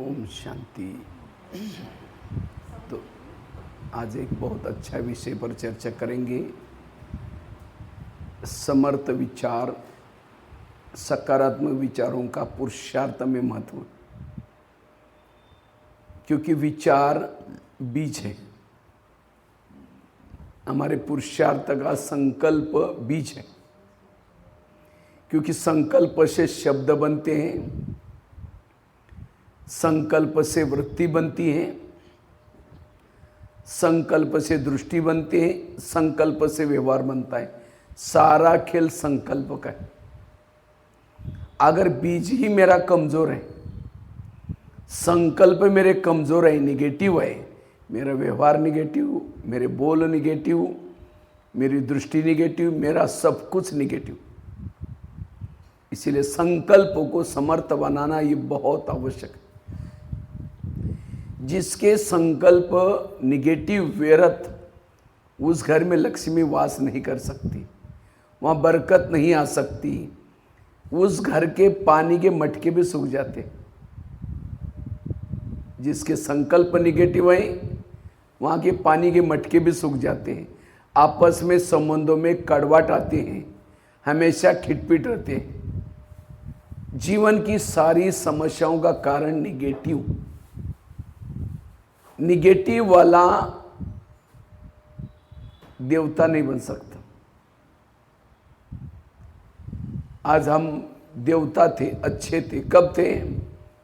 ओम शांति। तो आज एक बहुत अच्छा विषय पर चर्चा करेंगे। समर्थ विचार, सकारात्मक विचारों का पुरुषार्थ में महत्व। क्योंकि विचार बीज है, हमारे पुरुषार्थ का संकल्प बीज है। क्योंकि संकल्प से शब्द बनते हैं, संकल्प से वृत्ति बनती है, संकल्प से दृष्टि बनती है, संकल्प से व्यवहार बनता है। सारा खेल संकल्प का है। अगर बीज ही मेरा कमजोर है, संकल्प मेरे कमजोर है, निगेटिव है, मेरा व्यवहार निगेटिव, मेरे बोल निगेटिव, मेरी दृष्टि निगेटिव, मेरा सब कुछ निगेटिव। इसीलिए संकल्प को समर्थ बनाना ये बहुत आवश्यक है। जिसके संकल्प निगेटिव व्यर्थ, उस घर में लक्ष्मी वास नहीं कर सकती, वहाँ बरकत नहीं आ सकती। उस घर के पानी के मटके भी सूख जाते। जिसके संकल्प निगेटिव है, वहाँ के पानी के मटके भी सूख जाते हैं। आपस में संबंधों में कड़वाहट आते हैं, हमेशा खिटपिट रहते हैं। जीवन की सारी समस्याओं का कारण निगेटिव वाला देवता नहीं बन सकता। आज हम देवता थे, अच्छे थे। कब थे?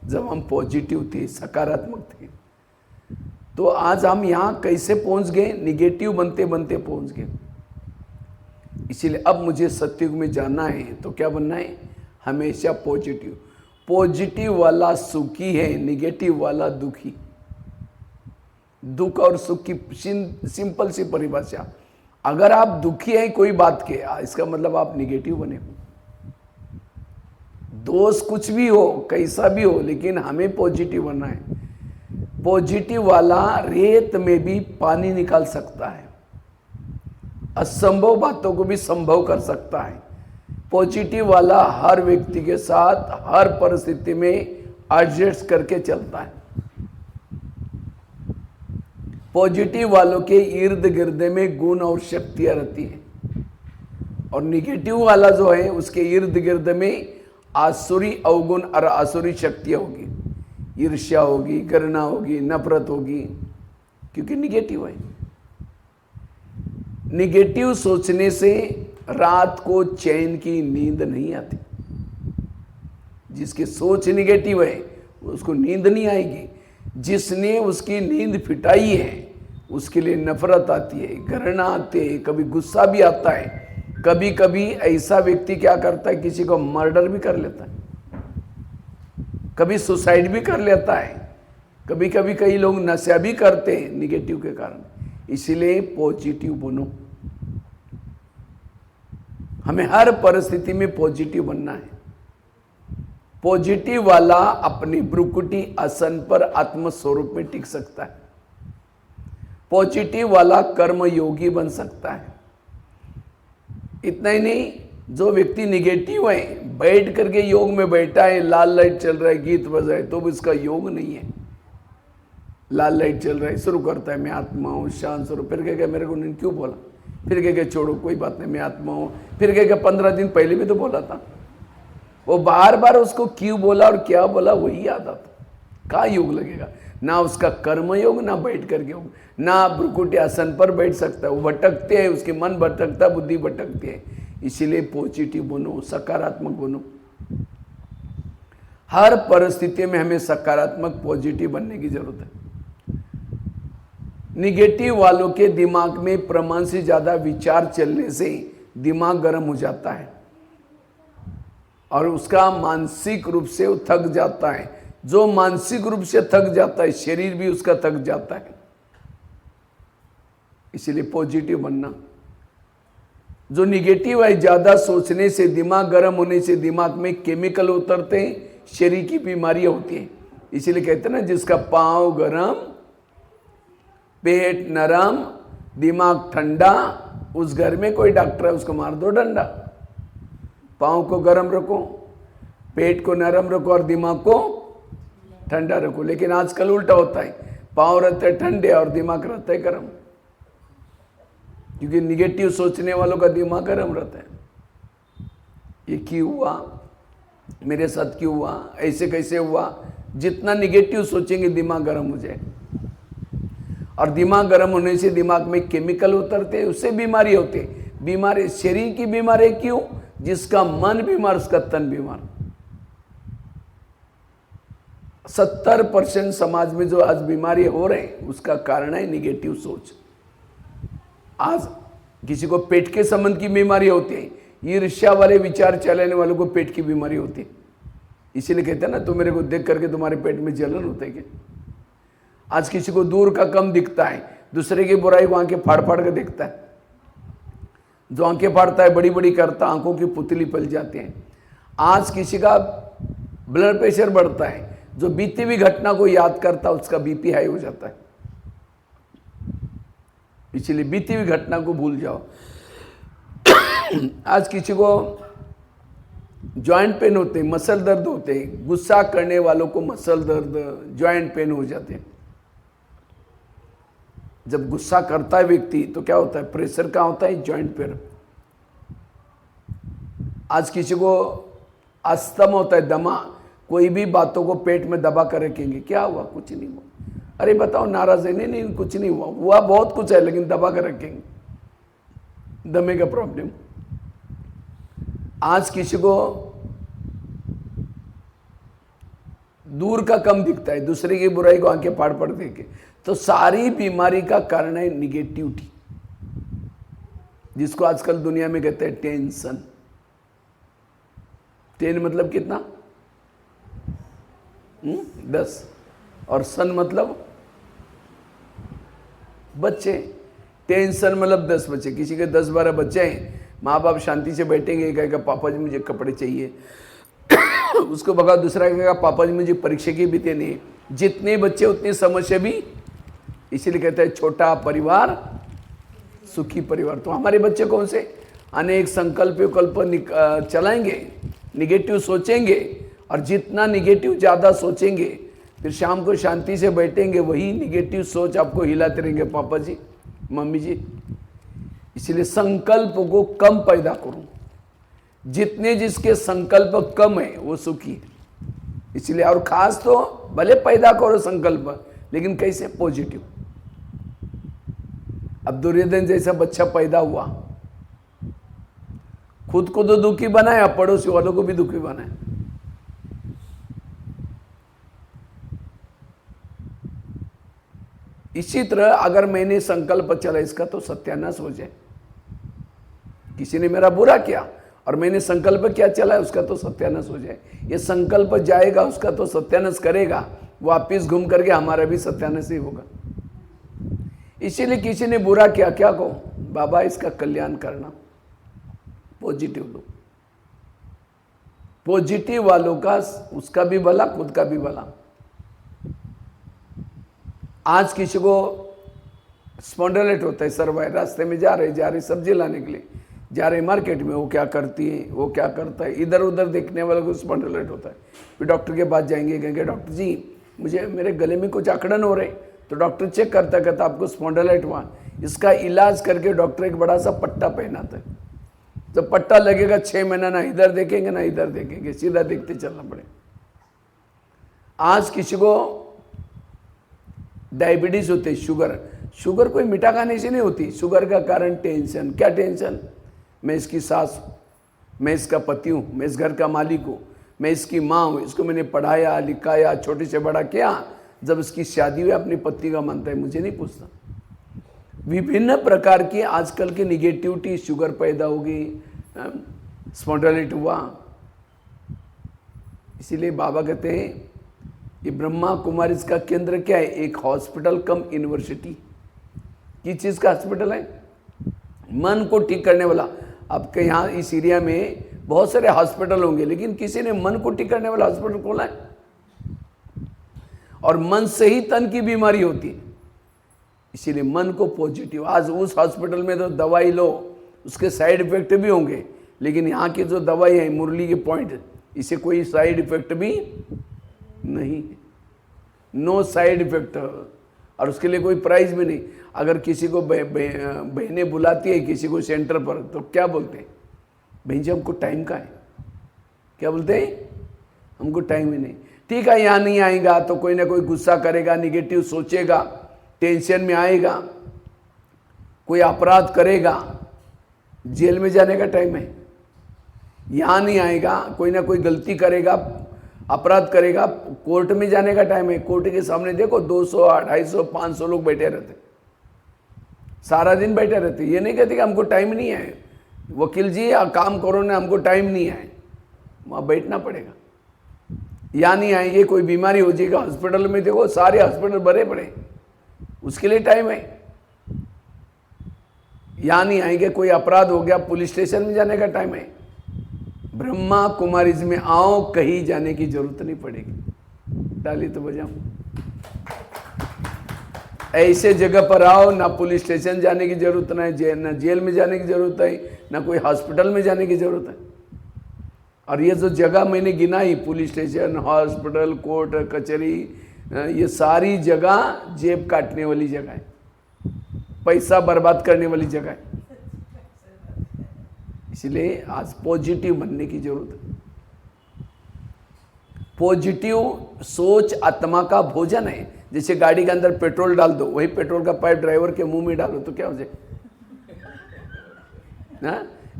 जब हम पॉजिटिव थे, सकारात्मक थे। तो आज हम यहाँ कैसे पहुंच गए? निगेटिव बनते बनते पहुंच गए। इसीलिए अब मुझे सत्युग में जाना है तो क्या बनना है? हमेशा पॉजिटिव। पॉजिटिव वाला सुखी है, निगेटिव वाला दुखी। दुख और सुख की सिंपल सी परिभाषा। अगर आप दुखी हैं कोई बात के, इसका मतलब आप निगेटिव बने हो। दोष कुछ भी हो, कैसा भी हो, लेकिन हमें पॉजिटिव बनना है। पॉजिटिव वाला रेत में भी पानी निकाल सकता है, असंभव बातों को भी संभव कर सकता है। पॉजिटिव वाला हर व्यक्ति के साथ हर परिस्थिति में एडजस्ट करके चलता है। पॉजिटिव वालों के इर्द गिर्द में गुण और शक्तियां रहती हैं, और निगेटिव वाला जो है उसके इर्द गिर्द में आसुरी अवगुण और आसुरी शक्तियां होगी। ईर्ष्या होगी, घृणा होगी, नफरत होगी, क्योंकि निगेटिव है। निगेटिव सोचने से रात को चैन की नींद नहीं आती। जिसकी सोच निगेटिव है उसको नींद नहीं आएगी। जिसने उसकी नींद फिटाई है उसके लिए नफरत आती है, घृणा आती है, कभी गुस्सा भी आता है। कभी कभी ऐसा व्यक्ति क्या करता है, किसी को मर्डर भी कर लेता है, कभी सुसाइड भी कर लेता है, कभी कभी कई लोग नशा भी करते हैं निगेटिव के कारण। इसीलिए पॉजिटिव बनो। हमें हर परिस्थिति में पॉजिटिव बनना है। पॉजिटिव वाला अपनी भ्रुकुटी आसन पर आत्मस्वरूप में टिक सकता है। पॉजिटिव वाला कर्म योगी बन सकता है। इतना ही नहीं, जो व्यक्ति निगेटिव है, बैठ करके योग में बैठा है, लाल लाइट चल रहा है, गीत बज रहा है, तो भी इसका योग नहीं है। लाल लाइट चल रहा है, शुरू करता है मैं आत्मा हूँ, शांत स्वरूप, फिर कहेगा मेरे को नहीं क्यों बोला, फिर कहेगा छोड़ो कोई बात नहीं मैं आत्मा हूँ, फिर कहेगा 15 दिन पहले भी तो बोला था। वो बार बार उसको क्यों बोला और क्या बोला वही याद आता। कहाँ योग लगेगा? ना उसका कर्म योग, ना बैठ करके योग, ना भ्रुकुटी आसन पर बैठ सकता है। वो भटकते हैं, उसके मन भटकता, बुद्धि भटकती है। इसीलिए पॉजिटिव बनो, सकारात्मक बनो। हर परिस्थिति में हमें सकारात्मक पॉजिटिव बनने की जरूरत है। निगेटिव वालों के दिमाग में प्रमाण से ज्यादा विचार चलने से दिमाग गर्म हो जाता है और उसका मानसिक रूप से वो थक जाता है। जो मानसिक रूप से थक जाता है, शरीर भी उसका थक जाता है। इसलिए पॉजिटिव बनना। जो निगेटिव है, ज्यादा सोचने से, दिमाग गर्म होने से दिमाग में केमिकल उतरते हैं, शरीर की बीमारियां होती हैं। इसलिए कहते हैं ना, जिसका पांव गरम, पेट नरम, दिमाग ठंडा, उस घर में कोई डॉक्टर है उसको मार दो डंडा। पांव को गरम रखो, पेट को नरम रखो और दिमाग को ठंडा रखो। लेकिन आजकल उल्टा होता है, पाँव रहते हैं ठंडे और दिमाग रहता है गर्म, क्योंकि निगेटिव सोचने वालों का दिमाग गर्म रहता है। ये क्यों हुआ, मेरे साथ क्यों हुआ, ऐसे कैसे हुआ। जितना निगेटिव सोचेंगे दिमाग गर्म हो जाए, और दिमाग गर्म होने से दिमाग में केमिकल उतरते हैं, उससे बीमारी होती है। बीमारी शरीर की बीमारी क्यों, जिसका मन बीमार उसका तन बीमार। 70% समाज में जो आज बीमारी हो रहे हैं उसका कारण है निगेटिव सोच। आज किसी को पेट के संबंध की बीमारी होती है, ईर्ष्या वाले विचार चलाने वालों को पेट की बीमारी होती है। इसीलिए कहते हैं ना, तो मेरे को देख करके तुम्हारे पेट में जलन होता है क्या। आज किसी को दूर का कम दिखता है, दूसरे की बुराई को आंखें फाड़ फाड़ के देखता है। जो आंखें फाड़ता है, बड़ी बड़ी करता, आंखों की पुतली पल जाते हैं। आज किसी का ब्लड प्रेशर बढ़ता है, जो बीती हुई घटना को याद करता उसका बीपी हाई हो जाता है। इसलिए बीती हुई घटना को भूल जाओ। आज किसी को जॉइंट पेन होते हैं, मसल दर्द होते हैं, गुस्सा करने वालों को मसल दर्द, जॉइंट पेन हो जाते हैं। जब गुस्सा करता है व्यक्ति तो क्या होता है, प्रेशर कहाँ होता है, जॉइंट पर। आज किसी को अस्थमा होता है, दमा, कोई भी बातों को पेट में दबा कर रखेंगे, क्या हुआ, कुछ नहीं हुआ। अरे बताओ, नाराज है, नहीं नहीं कुछ नहीं हुआ, हुआ बहुत कुछ है, लेकिन दबा कर रखेंगे, दमे का प्रॉब्लम। आज किसी को दूर का कम दिखता है, दूसरे की बुराई को आंखें फाड़ फाड़ देके, तो सारी बीमारी का कारण है निगेटिविटी, जिसको आजकल दुनिया में कहते हैं टेंशन। टेन मतलब कितना, 10, और सन मतलब बच्चे। टेंशन मतलब 10 बच्चे। किसी के 10-12 बच्चे हैं, माँ बाप शांति से बैठेंगे, कहेगा पापा जी मुझे कपड़े चाहिए, उसको भगा दूसरा कहेगा पापा जी मुझे परीक्षा की भी देनी है। जितने बच्चे उतनी समस्या भी, इसीलिए कहते हैं छोटा परिवार सुखी परिवार। तो हमारे बच्चे कौन से अनेक संकल्प विकल्प चलाएंगे, निगेटिव सोचेंगे, और जितना निगेटिव ज़्यादा सोचेंगे फिर शाम को शांति से बैठेंगे, वही निगेटिव सोच आपको हिलाते रहेंगे, पापा जी मम्मी जी। इसलिए संकल्प को कम पैदा करो, जितने जिसके संकल्प कम है वो सुखी है। इसलिए और खास तो भले पैदा करो संकल्प, लेकिन कैसे, पॉजिटिव। अब दुर्योधन जैसा बच्चा पैदा हुआ, खुद को तो दुखी बनाया, पड़ोसी वालों को भी दुखी बनाया। इसी तरह अगर मैंने संकल्प चला इसका तो सत्यानाश हो जाए। किसी ने मेरा बुरा किया और मैंने संकल्प क्या चला उसका तो सत्यानाश हो जाए। ये संकल्प जाएगा उसका तो सत्यानाश करेगा, वापिस घूम करके हमारा भी सत्यानाश ही होगा। इसीलिए किसी ने बुरा किया, क्या कहो, बाबा इसका कल्याण करना, पॉजिटिव लो। पॉजिटिव वालों का उसका भी भला, खुद का भी भला। आज किसी को स्पॉन्डिलाइटिस होता है, सर्वाइव, रास्ते में जा रहे सब्जी लाने के लिए जा रहे मार्केट में, वो क्या करती है, वो क्या करता है, इधर उधर देखने वाले को स्पॉन्डिलाइटिस होता है। फिर डॉक्टर के पास जाएंगे, कहेंगे डॉक्टर जी मुझे मेरे गले में कुछ अकड़न हो रहे, तो डॉक्टर चेक करता कहता आपको स्पॉन्डिलाइटिस हुआ। इसका इलाज करके डॉक्टर एक बड़ा सा पट्टा पहनाता है, तो पट्टा लगेगा 6 महीना, ना इधर देखेंगे ना इधर देखेंगे, सीधा देखते चलना पड़े। आज किसी को डायबिटीज होते, शुगर कोई मीठा खाने से नहीं होती। शुगर का कारण टेंशन। क्या टेंशन, मैं इसकी सास हूँ, मैं इसका पति हूँ, मैं इस घर का मालिक हूँ, मैं इसकी माँ हूँ, इसको मैंने पढ़ाया लिखाया छोटे से बड़ा किया। जब इसकी शादी हुई अपनी पत्नी का मानता है, मुझे नहीं पूछता। विभिन्न प्रकार की आजकल की निगेटिविटी, शुगर पैदा होगी, स्पॉन्डिलाइटिस हुआ। इसीलिए बाबा कहते हैं ये ब्रह्मा कुमारी इसका केंद्र क्या है, एक हॉस्पिटल कम यूनिवर्सिटी। किस चीज़ का हॉस्पिटल है, मन को ठीक करने वाला। आपके यहाँ इस एरिया में बहुत सारे हॉस्पिटल होंगे, लेकिन किसी ने मन को ठीक करने वाला हॉस्पिटल खोला है। और मन से ही तन की बीमारी होती है, इसीलिए मन को पॉजिटिव। आज उस हॉस्पिटल में तो दवाई लो, उसके साइड इफेक्ट भी होंगे, लेकिन यहाँ की जो दवाई है मुरली के पॉइंट, इसे कोई साइड इफेक्ट भी नहीं है। नो साइड इफेक्ट, और उसके लिए कोई प्राइज भी नहीं। अगर किसी को बहनें बुलाती है किसी को सेंटर पर, तो क्या बोलते हैं, बहन जी हमको टाइम का है, क्या बोलते हैं, हमको टाइम ही नहीं। ठीक है, यहाँ नहीं आएगा तो कोई ना कोई गुस्सा करेगा, निगेटिव सोचेगा, टेंशन में आएगा, कोई अपराध करेगा, जेल में जाने का टाइम है। यहाँ नहीं आएगा, कोई ना कोई गलती करेगा, अपराध करेगा, कोर्ट में जाने का टाइम है। कोर्ट के सामने देखो 200, 250, 500 लोग बैठे रहते, सारा दिन बैठे रहते। ये नहीं कहते कि हमको टाइम नहीं है, वकील जी या काम करो ना, हमको टाइम नहीं है, वहाँ बैठना पड़ेगा। यहाँ नहीं आएंगे, कोई बीमारी हो जाएगा, हॉस्पिटल में देखो सारे हॉस्पिटल भरे पड़े, उसके लिए टाइम है। यहाँ नहीं आएंगे, कोई अपराध हो गया, पुलिस स्टेशन में जाने का टाइम है। ब्रह्मा कुमारीज में आओ, कहीं जाने की जरूरत नहीं पड़ेगी। ताली तो बजाओ। ऐसे जगह पर आओ, ना पुलिस स्टेशन जाने की जरूरत ना जेल में जाने की जरूरत है, ना कोई हॉस्पिटल में जाने की जरूरत है। और ये जो जगह मैंने गिनाई, पुलिस स्टेशन, हॉस्पिटल, कोर्ट कचहरी, ये सारी जगह जेब काटने वाली जगह है, पैसा बर्बाद करने वाली जगह है। इसलिए आज पॉजिटिव बनने की जरूरत है। पॉजिटिव सोच आत्मा का भोजन है। जैसे गाड़ी के अंदर पेट्रोल डाल दो, वही पेट्रोल का पाइप ड्राइवर के मुंह में डालो तो क्या हो जाए।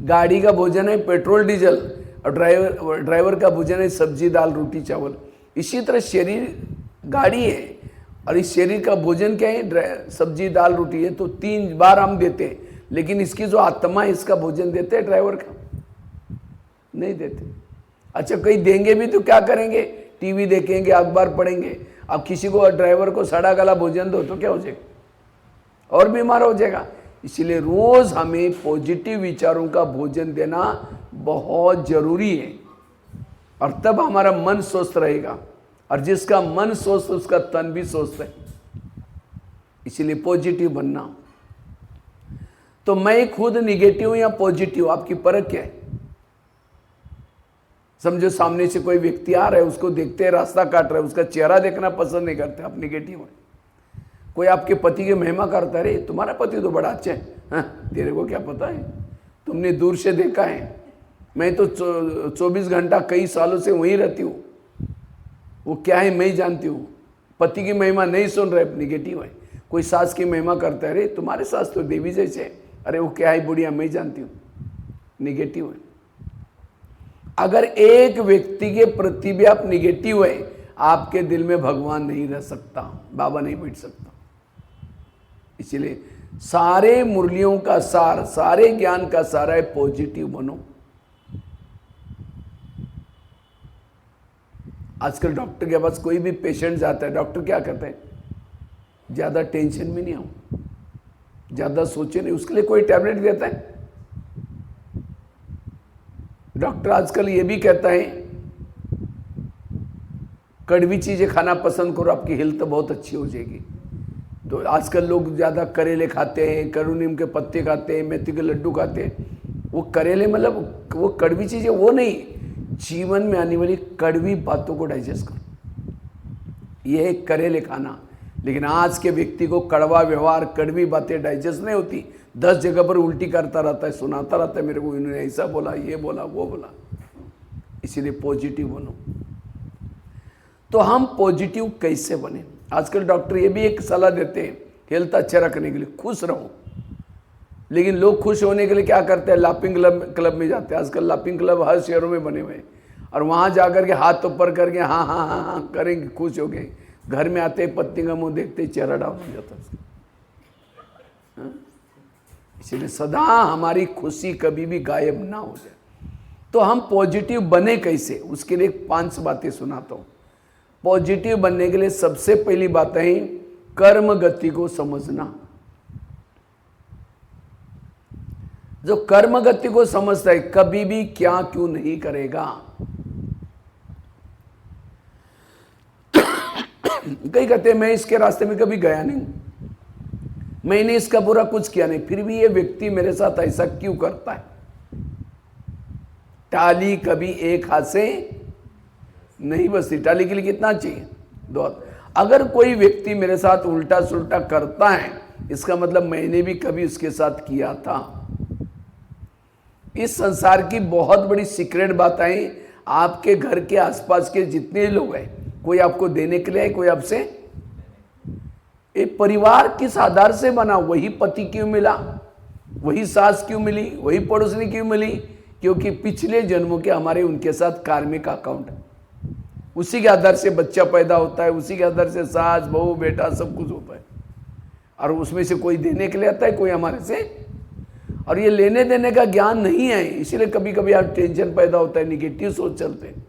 गाड़ी का भोजन है पेट्रोल डीजल, और ड्राइवर का भोजन है सब्जी दाल रोटी चावल। इसी तरह शरीर गाड़ी है, और इस शरीर का भोजन क्या है, सब्जी दाल रोटी है। तो 3 बार हम देते हैं, लेकिन इसकी जो आत्मा है इसका भोजन देते हैं ड्राइवर का, नहीं देते। अच्छा, कहीं देंगे भी तो क्या करेंगे, टीवी देखेंगे, अखबार पढ़ेंगे। अब किसी को ड्राइवर को सड़ा गला भोजन दो तो क्या हो जाएगा, और बीमार हो जाएगा। इसलिए रोज हमें पॉजिटिव विचारों का भोजन देना बहुत जरूरी है, और तब हमारा मन स्वस्थ रहेगा। और जिसका मन स्वस्थ उसका तन भी स्वस्थ है। इसलिए पॉजिटिव बनना। तो मैं खुद निगेटिव या पॉजिटिव, आपकी परख क्या है। समझो सामने से कोई व्यक्ति आ रहा है, उसको देखते हैं रास्ता काट रहा है, उसका चेहरा देखना पसंद नहीं करते, आप निगेटिव है। कोई आपके पति के महिमा करता है, अरे तुम्हारा पति तो बड़ा अच्छा है, हाँ, तेरे को क्या पता है, तुमने दूर से देखा है, मैं तो 24 घंटा कई सालों से वहीं रहती हूँ, वो क्या है मैं जानती हूँ। पति की महिमा नहीं सुन रहे, निगेटिव है। कोई सास की महिमा करता है, अरे तुम्हारे सास तो देवी जैसे है, अरे वो क्या है बुढ़िया मैं जानती हूँ, निगेटिव है। अगर एक व्यक्ति के प्रति भी आप निगेटिव है, आपके दिल में भगवान नहीं रह सकता, बाबा नहीं बैठ सकता। इसलिए सारे मुरलियों का सार, सारे ज्ञान का सार है पॉजिटिव बनो। आजकल डॉक्टर के पास कोई भी पेशेंट जाता है, डॉक्टर क्या करता है, ज्यादा टेंशन में नहीं आओ, ज्यादा सोचे नहीं, उसके लिए कोई टैबलेट देता है। डॉक्टर आजकल ये भी कहता है कड़वी चीजें खाना पसंद करो, आपकी हेल्थ बहुत अच्छी हो जाएगी। तो आजकल लोग ज़्यादा करेले खाते हैं, करू नीम के पत्ते खाते हैं, मेथी के लड्डू खाते हैं। वो करेले मतलब वो कड़वी चीज़ें वो नहीं, जीवन में आने वाली कड़वी बातों को डाइजेस्ट करो, ये है करेले खाना। लेकिन आज के व्यक्ति को कड़वा व्यवहार, कड़वी बातें डाइजेस्ट नहीं होती, 10 जगह पर उल्टी करता रहता है, सुनाता रहता है, मेरे को इन्होंने ऐसा बोला, ये बोला, वो बोला। इसीलिए पॉजिटिव बनो। तो हम पॉजिटिव कैसे बने? आजकल डॉक्टर ये भी एक सलाह देते हैं हेल्थ अच्छा रखने के लिए, खुश रहो। लेकिन लोग खुश होने के लिए क्या करते हैं, लाफिंग क्लब में जाते हैं। आजकल लाफिंग क्लब हर शहरों में बने हुए हैं, और वहाँ जाकर के हाथ ऊपर करके हाँ हाँ हाँ हाँ करेंगे, खुश हो गए। घर में आते ही पत्नी का मुँह देखते ही चेहरा डाउन हो जाता है। इसलिए सदा हमारी खुशी कभी भी गायब ना हो जाए। तो हम पॉजिटिव बने कैसे, उसके लिए 5 बातें सुनाता हूँ। पॉजिटिव बनने के लिए सबसे पहली बात है कर्म गति को समझना। जो कर्म गति को समझता है कभी भी क्या क्यों नहीं करेगा। कई कहते हैं मैं इसके रास्ते में कभी गया नहीं, मैंने इसका बुरा कुछ किया नहीं, फिर भी ये व्यक्ति मेरे साथ ऐसा क्यों करता है। टाली कभी एक हाथ से नहीं बसती, टाली के लिए कितना चाहिए, 2 हाथ। अगर कोई व्यक्ति मेरे साथ उल्टा सुल्टा करता है, इसका मतलब मैंने भी कभी उसके साथ किया था। इस संसार की बहुत बड़ी सीक्रेट बातें आपके घर के आसपास के जितने लोग हैं, कोई आपको देने के लिए है, कोई आपसे, एक परिवार किस आधार से बना, वही पति क्यों मिला, वही सास क्यों मिली, वही पड़ोसनी क्यों मिली, क्योंकि पिछले जन्मों के हमारे उनके साथ कार्मिक अकाउंट है। उसी के आधार से बच्चा पैदा होता है, उसी के आधार से सास बहू बेटा सब कुछ होता है, और उसमें से कोई देने के लिए आता है, कोई हमारे से। और ये लेने देने का ज्ञान नहीं है, इसीलिए कभी कभी आप टेंशन पैदा होता है, निगेटिव सोच चलते हैं।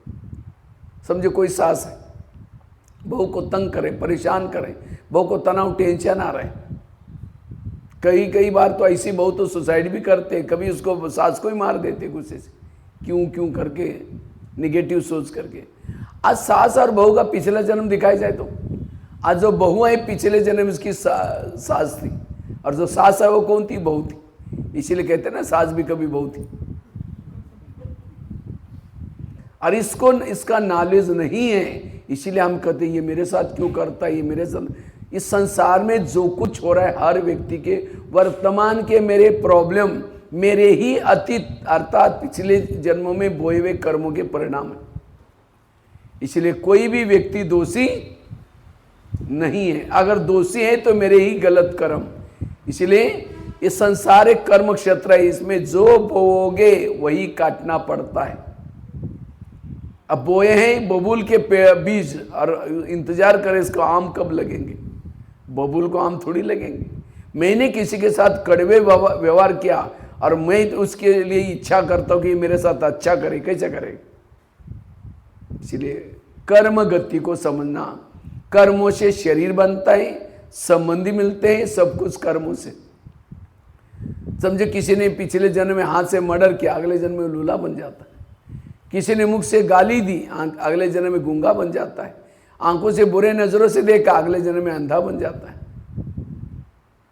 समझो कोई सास है, बहू को तंग करे, परेशान करे, बहू को तनाव टेंशन आ रहा है। कई बार तो ऐसी बहू तो सुसाइड भी करते, कभी उसको सास को ही मार देते गुस्से से, क्यों करके, निगेटिव सोच करके। आज सास और बहू का पिछला जन्म दिखाया जाए तो आज जो बहू है पिछले जन्म इसकी सास थी, और जो सास है वो कौन थी, बहू थी। इसीलिए कहते हैं ना, सास भी कभी बहू थी। और इसको इसका नॉलेज नहीं है, इसीलिए हम कहते हैं ये मेरे साथ क्यों करता है, ये मेरे साथ। इस संसार में जो कुछ हो रहा है, हर व्यक्ति के वर्तमान के मेरे प्रॉब्लम मेरे ही अतीत अर्थात पिछले जन्मों में बोए हुए कर्मों के परिणाम है। इसलिए कोई भी व्यक्ति दोषी नहीं है, अगर दोषी है तो मेरे ही गलत कर्म। इसलिए ये संसार एक कर्म क्षेत्र है, इसमें जो बोओगे वही काटना पड़ता है। अब बोए हैं बबूल के बीज और इंतजार करें इसको आम कब लगेंगे, बबूल को आम थोड़ी लगेंगे। मैंने किसी के साथ कड़वे व्यवहार किया और मैं तो उसके लिए इच्छा करता हूं कि मेरे साथ अच्छा करे, कैसे करे। इसलिए कर्म गति को समझना, कर्मों से शरीर बनता है, संबंधी मिलते हैं, सब कुछ कर्मों से। समझे किसी ने पिछले जन्म में हाथ से मर्डर किया, अगले जन्म में लूला बन जाता है। किसी ने मुख से गाली दी, अगले जन्म में गूंगा बन जाता है। आंखों से बुरे नजरों से देखा, अगले जन्म में अंधा बन जाता है।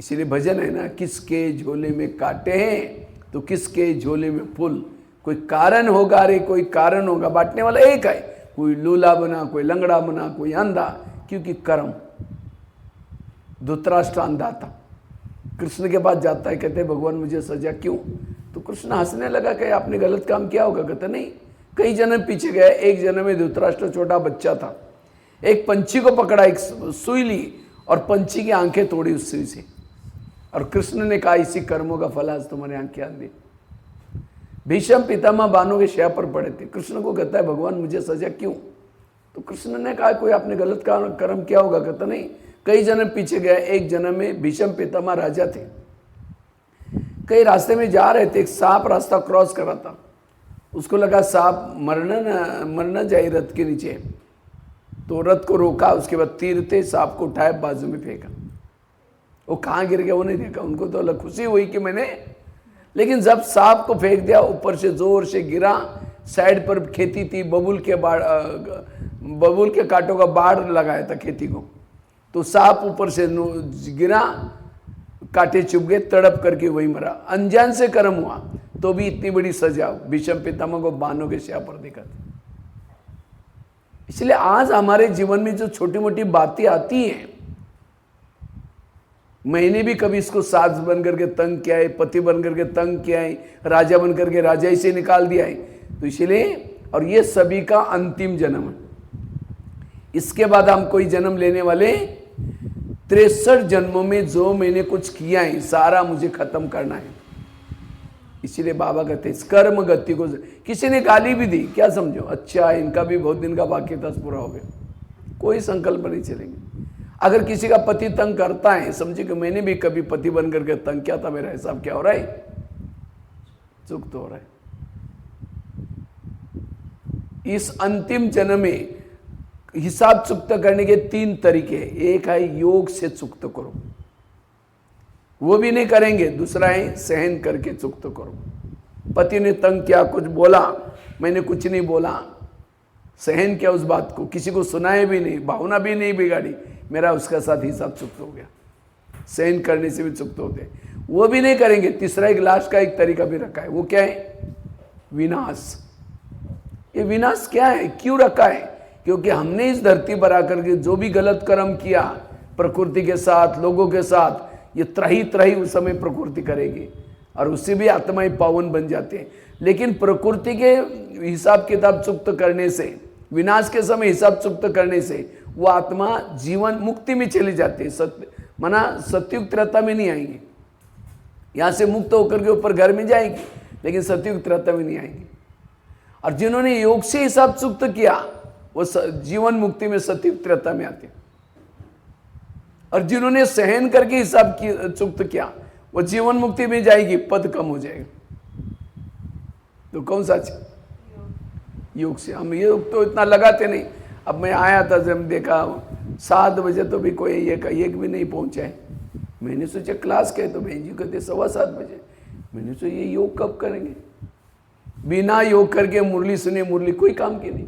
इसीलिए भजन है ना, किसके झोले में कांटे हैं तो किसके झोले में फूल। कोई कारण होगा रे, कोई कारण होगा, बांटने वाला एक है। कोई लूला बना, कोई लंगड़ा बना, कोई अंधा, क्योंकि कर्म। धृतराष्ट्र अंधा था, कृष्ण के पास जाता है, कहते भगवान मुझे सजा क्यों। तो कृष्ण हंसने लगा कि आपने गलत काम किया होगा। कहते नहीं, कई जन्म पीछे गए। एक जन्म में धृतराष्ट्र छोटा बच्चा था, एक पंछी को पकड़ा, एक सुई ली और पंछी की आंखें तोड़ी उस सुई से। और कृष्ण ने कहा इसी कर्मों का फल आज तुम्हारी आंखें अंधी। भीष्म पितामह बानों के शय पर पड़े थे। कृष्ण को कहता है भगवान मुझे सजा क्यों। तो कृष्ण ने कहा कोई आपने गलत कर्म किया होगा। कहता नहीं, कई जन्म पीछे गए। एक जन्म में भीष्म पितामह राजा थे, कई रास्ते में जा रहे थे, एक सांप रास्ता क्रॉस कर रहा था। उसको लगा सांप मरना जाए रथ के नीचे, तो रथ को रोका। उसके बाद तीर थे, सांप को उठाया, बाजू में फेंका। वो कहाँ गिर गया वो नहीं देखा। उनको तो अलग खुशी हुई कि मैंने, लेकिन जब सांप को फेंक दिया, ऊपर से जोर से गिरा। साइड पर खेती थी, बबूल के कांटों का बाढ़ लगाया था खेती को। तो सांप ऊपर से गिरा, कांटे चुभ गए, तड़प करके वही मरा। अनजान से कर्म हुआ तो भी इतनी बड़ी सजा भीष्म पितामह को बानों के शय पर देखा था। इसलिए आज हमारे जीवन में जो छोटी मोटी बातें आती हैं, मैंने भी कभी इसको सास बन करके तंग किया है, पति बन करके तंग किया है, राजा बन करके राजा ही से निकाल दिया है। तो इसलिए, और ये सभी का अंतिम जन्म है। इसके बाद हम कोई जन्म लेने वाले 63 जन्मों में जो मैंने कुछ किया है सारा मुझे खत्म करना है। इसीलिए बाबा कहते हैं इस कर्म गति को। किसी ने गाली भी दी, क्या समझो, अच्छा इनका भी बहुत दिन का बाकी था, पूरा हो गया, कोई संकल्प नहीं चलेंगे। अगर किसी का पति तंग करता है, समझे कि मैंने भी कभी पति बन करके तंग किया था, मेरा हिसाब क्या हो रहा है, चुक तो हो रहा है। इस अंतिम जन्म में हिसाब चुकत करने के 3 तरीके। एक है योग से चुकत करो, वो भी नहीं करेंगे। दूसरा है सहन करके चुकत करो। पति ने तंग किया, कुछ बोला, मैंने कुछ नहीं बोला, सहन किया उस बात को, किसी को सुनाए भी नहीं, भावना भी नहीं बिगाड़ी, मेरा उसका साथ हिसाब चुकत हो गया। सहन करने से भी चुकत होते हैं, वो भी नहीं करेंगे। तीसरा एक लास्ट का एक तरीका भी रखा है, वो क्या है, विनाश। ये विनाश क्या है, क्यों रखा है, क्योंकि हमने इस धरती पर आकर के जो भी गलत कर्म किया प्रकृति के साथ, लोगों के साथ, ये त्राही त्राही उस समय प्रकृति करेगी और उससे भी आत्माएं पावन बन जाते हैं। लेकिन प्रकृति के हिसाब किताब चुक्त करने से, विनाश के समय हिसाब चुक्त करने से वो आत्मा जीवन मुक्ति में चली जाती है, सत्य माना सत्युग त्रेता में नहीं आएंगी। यहाँ से मुक्त होकर के ऊपर घर में जाएगी, लेकिन सत्युग त्रेता में नहीं आएंगी। और जिन्होंने योग से हिसाब चुक्त किया वो जीवन मुक्ति में सत्युग त्रेता में आते, और जिन्होंने सहन करके हिसाब चुक्त किया वो जीवन मुक्ति में जाएगी, पद कम हो जाएगा। तो कौन सा अच्छा? योग से। हम योग तो इतना लगाते नहीं। अब मैं आया था, जब देखा 7 बजे तो भी कोई एक भी नहीं पहुंचा है। मैंने सोचा क्लास के, तो बहन जी कहते 7:15 बजे। मैंने सोचा ये योग कब करेंगे? बिना योग करके मुरली सुने, मुरली कोई काम की नहीं।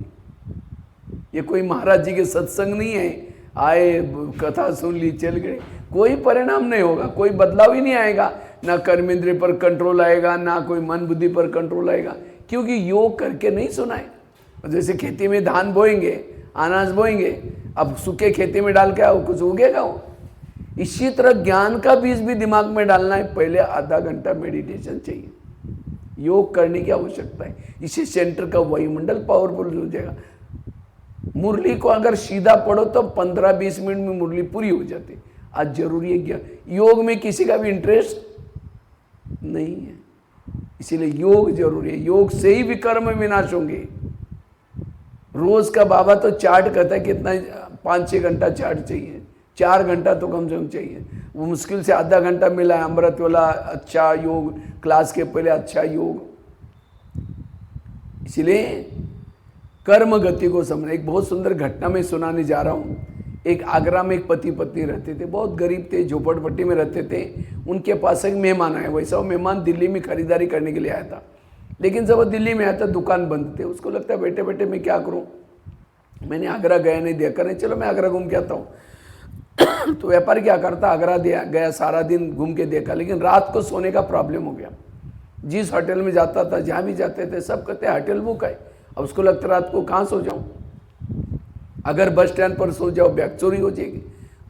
ये कोई महाराज जी के सत्संग नहीं है, आए कथा सुन ली चल गए, कोई परिणाम नहीं होगा, कोई बदलाव ही नहीं आएगा। ना कर्मेंद्रिय पर कंट्रोल आएगा, ना कोई मन बुद्धि पर कंट्रोल आएगा, क्योंकि योग करके नहीं सुना है। जैसे खेती में धान बोएंगे, अनाज बोएंगे, अब सूखे खेती में डाल के आओ, कुछ उगेगा वो। इसी तरह ज्ञान का बीज भी दिमाग में डालना है। पहले आधा घंटा मेडिटेशन चाहिए, योग करने की आवश्यकता है। इसी सेंटर का वायुमंडल पावरफुल हो जाएगा। मुरली को अगर सीधा पढ़ो तो 15-20 मिनट में मुरली पूरी हो जाती। आज जरूरी है ज्ञान। योग में किसी का भी इंटरेस्ट नहीं है, इसीलिए योग जरूरी है। योग से ही विकर्म विनाश होंगे। रोज का बाबा तो चार्ट कहता है कितना, 5-6 घंटा चार्ट चाहिए, 4 घंटा तो कम से कम चाहिए। वो मुश्किल से आधा घंटा मिला है। अमृत वाला अच्छा योग, क्लास के पहले अच्छा योग। इसलिए कर्म गति को समझना। एक बहुत सुंदर घटना मैं सुनाने जा रहा हूँ। एक आगरा में एक पति पत्नी रहते थे, बहुत गरीब थे, झोपड़पट्टी में रहते थे। उनके पास एक मेहमान आया। वैसा वो मेहमान दिल्ली में खरीदारी करने के लिए आया था, लेकिन जब वो दिल्ली में आया था दुकान बंद थे। उसको लगता है बैठे बैठे मैं क्या करूँ, मैंने आगरा गया नहीं, देखा नहीं, चलो मैं आगरा घूम के आता हूँ। तो व्यापारी क्या करता, आगरा गया, सारा दिन घूम के देखा, लेकिन रात को सोने का प्रॉब्लम हो गया। जिस होटल में जाता था, जहाँ भी जाते थे, सब कहते होटल बुक है। अब उसको लगता रात को कहाँ सो जाऊँ, अगर बस स्टैंड पर सो जाओ बैग चोरी हो जाएगी,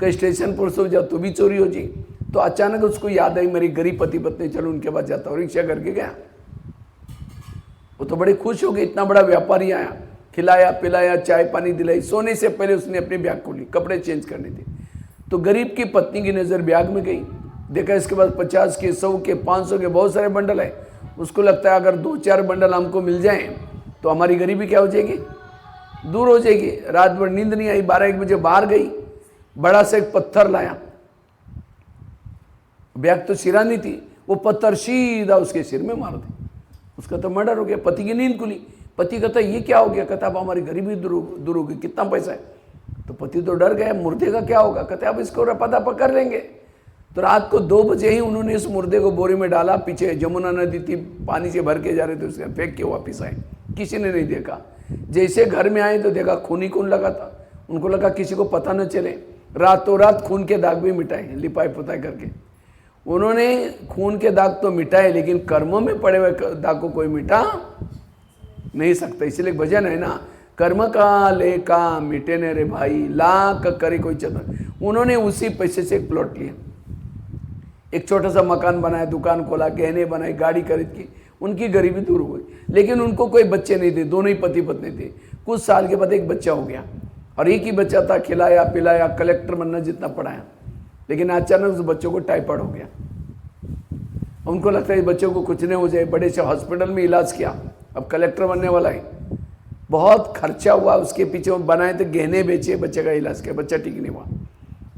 कहीं स्टेशन पर सो जाओ तो भी चोरी हो जाएगी। तो अचानक उसको याद आई मेरी गरीब पति पत्नी, चलो उनके पास जाता हूँ। रिक्शा करके गया। वो तो बड़े खुश हो गए, इतना बड़ा व्यापारी आया, खिलाया पिलाया, चाय पानी दिलाई। सोने से पहले उसने अपने बैग खोली, कपड़े चेंज करने थे। तो गरीब की पत्नी की नज़र बैग में गई, देखा इसके पास 50 के, 100 के, 500 के बहुत सारे बंडल है। उसको लगता है अगर 2-4 बंडल हमको मिल जाएं तो हमारी गरीबी क्या हो जाएगी, दूर हो जाएगी। रात भर नींद नहीं आई, 12-1 बजे बाहर गई, बड़ा सा एक पत्थर लाया। बैग तो सिरा नहीं थी, वो पत्थर सीधा उसके सिर में मार दी। उसका तो मर्डर हो गया। पति की नींद खुली। पति कहता ये क्या हो गया? कहता अब हमारी गरीबी दूर हो गई, कितना पैसा है? तो पति तो डर गया, मुर्दे का क्या होगा? कहते अब इसको रपा पकड़ लेंगे। तो रात को 2 बजे ही उन्होंने इस मुर्दे को बोरे में डाला। पीछे जमुना नदी थी, पानी से भर के जा रहे थे, उसके फेंक के वापिस आए। किसी ने नहीं देखा। जैसे घर में आए तो देखा खून ही खून लगा था। उनको लगा किसी को पता न चले, रातों रात खून के दाग भी मिटाए, लिपाई पुताई करके। उन्होंने खून के दाग तो मिटाए, लेकिन कर्मों में पड़े हुए दाग को कोई मिटा नहीं सकता। इसलिए भजन है ना, कर्म का लेका मिटे ने रे भाई, लाख करे कोई चतुर। उन्होंने उसी पैसे से एक प्लॉट लिया, एक छोटा सा मकान बनाया, दुकान खोला, गहने बनाए, गाड़ी खरीद की। उनकी गरीबी दूर हो गई। लेकिन उनको कोई बच्चे नहीं थे, दोनों ही पति पत्नी थे। कुछ साल के बाद एक बच्चा हो गया, और एक ही बच्चा था, खिलाया पिलाया, कलेक्टर बनना जितना पढ़ाया। लेकिन अचानक उस बच्चों को टाइफाइड हो गया। उनको लगता है बच्चों को कुछ नहीं हो जाए, बड़े से हॉस्पिटल में इलाज किया, अब कलेक्टर बनने वाला है। बहुत खर्चा हुआ उसके पीछे, बनाए थे गहने बेचे, बच्चे का इलाज किया, बच्चा ठीक नहीं हुआ।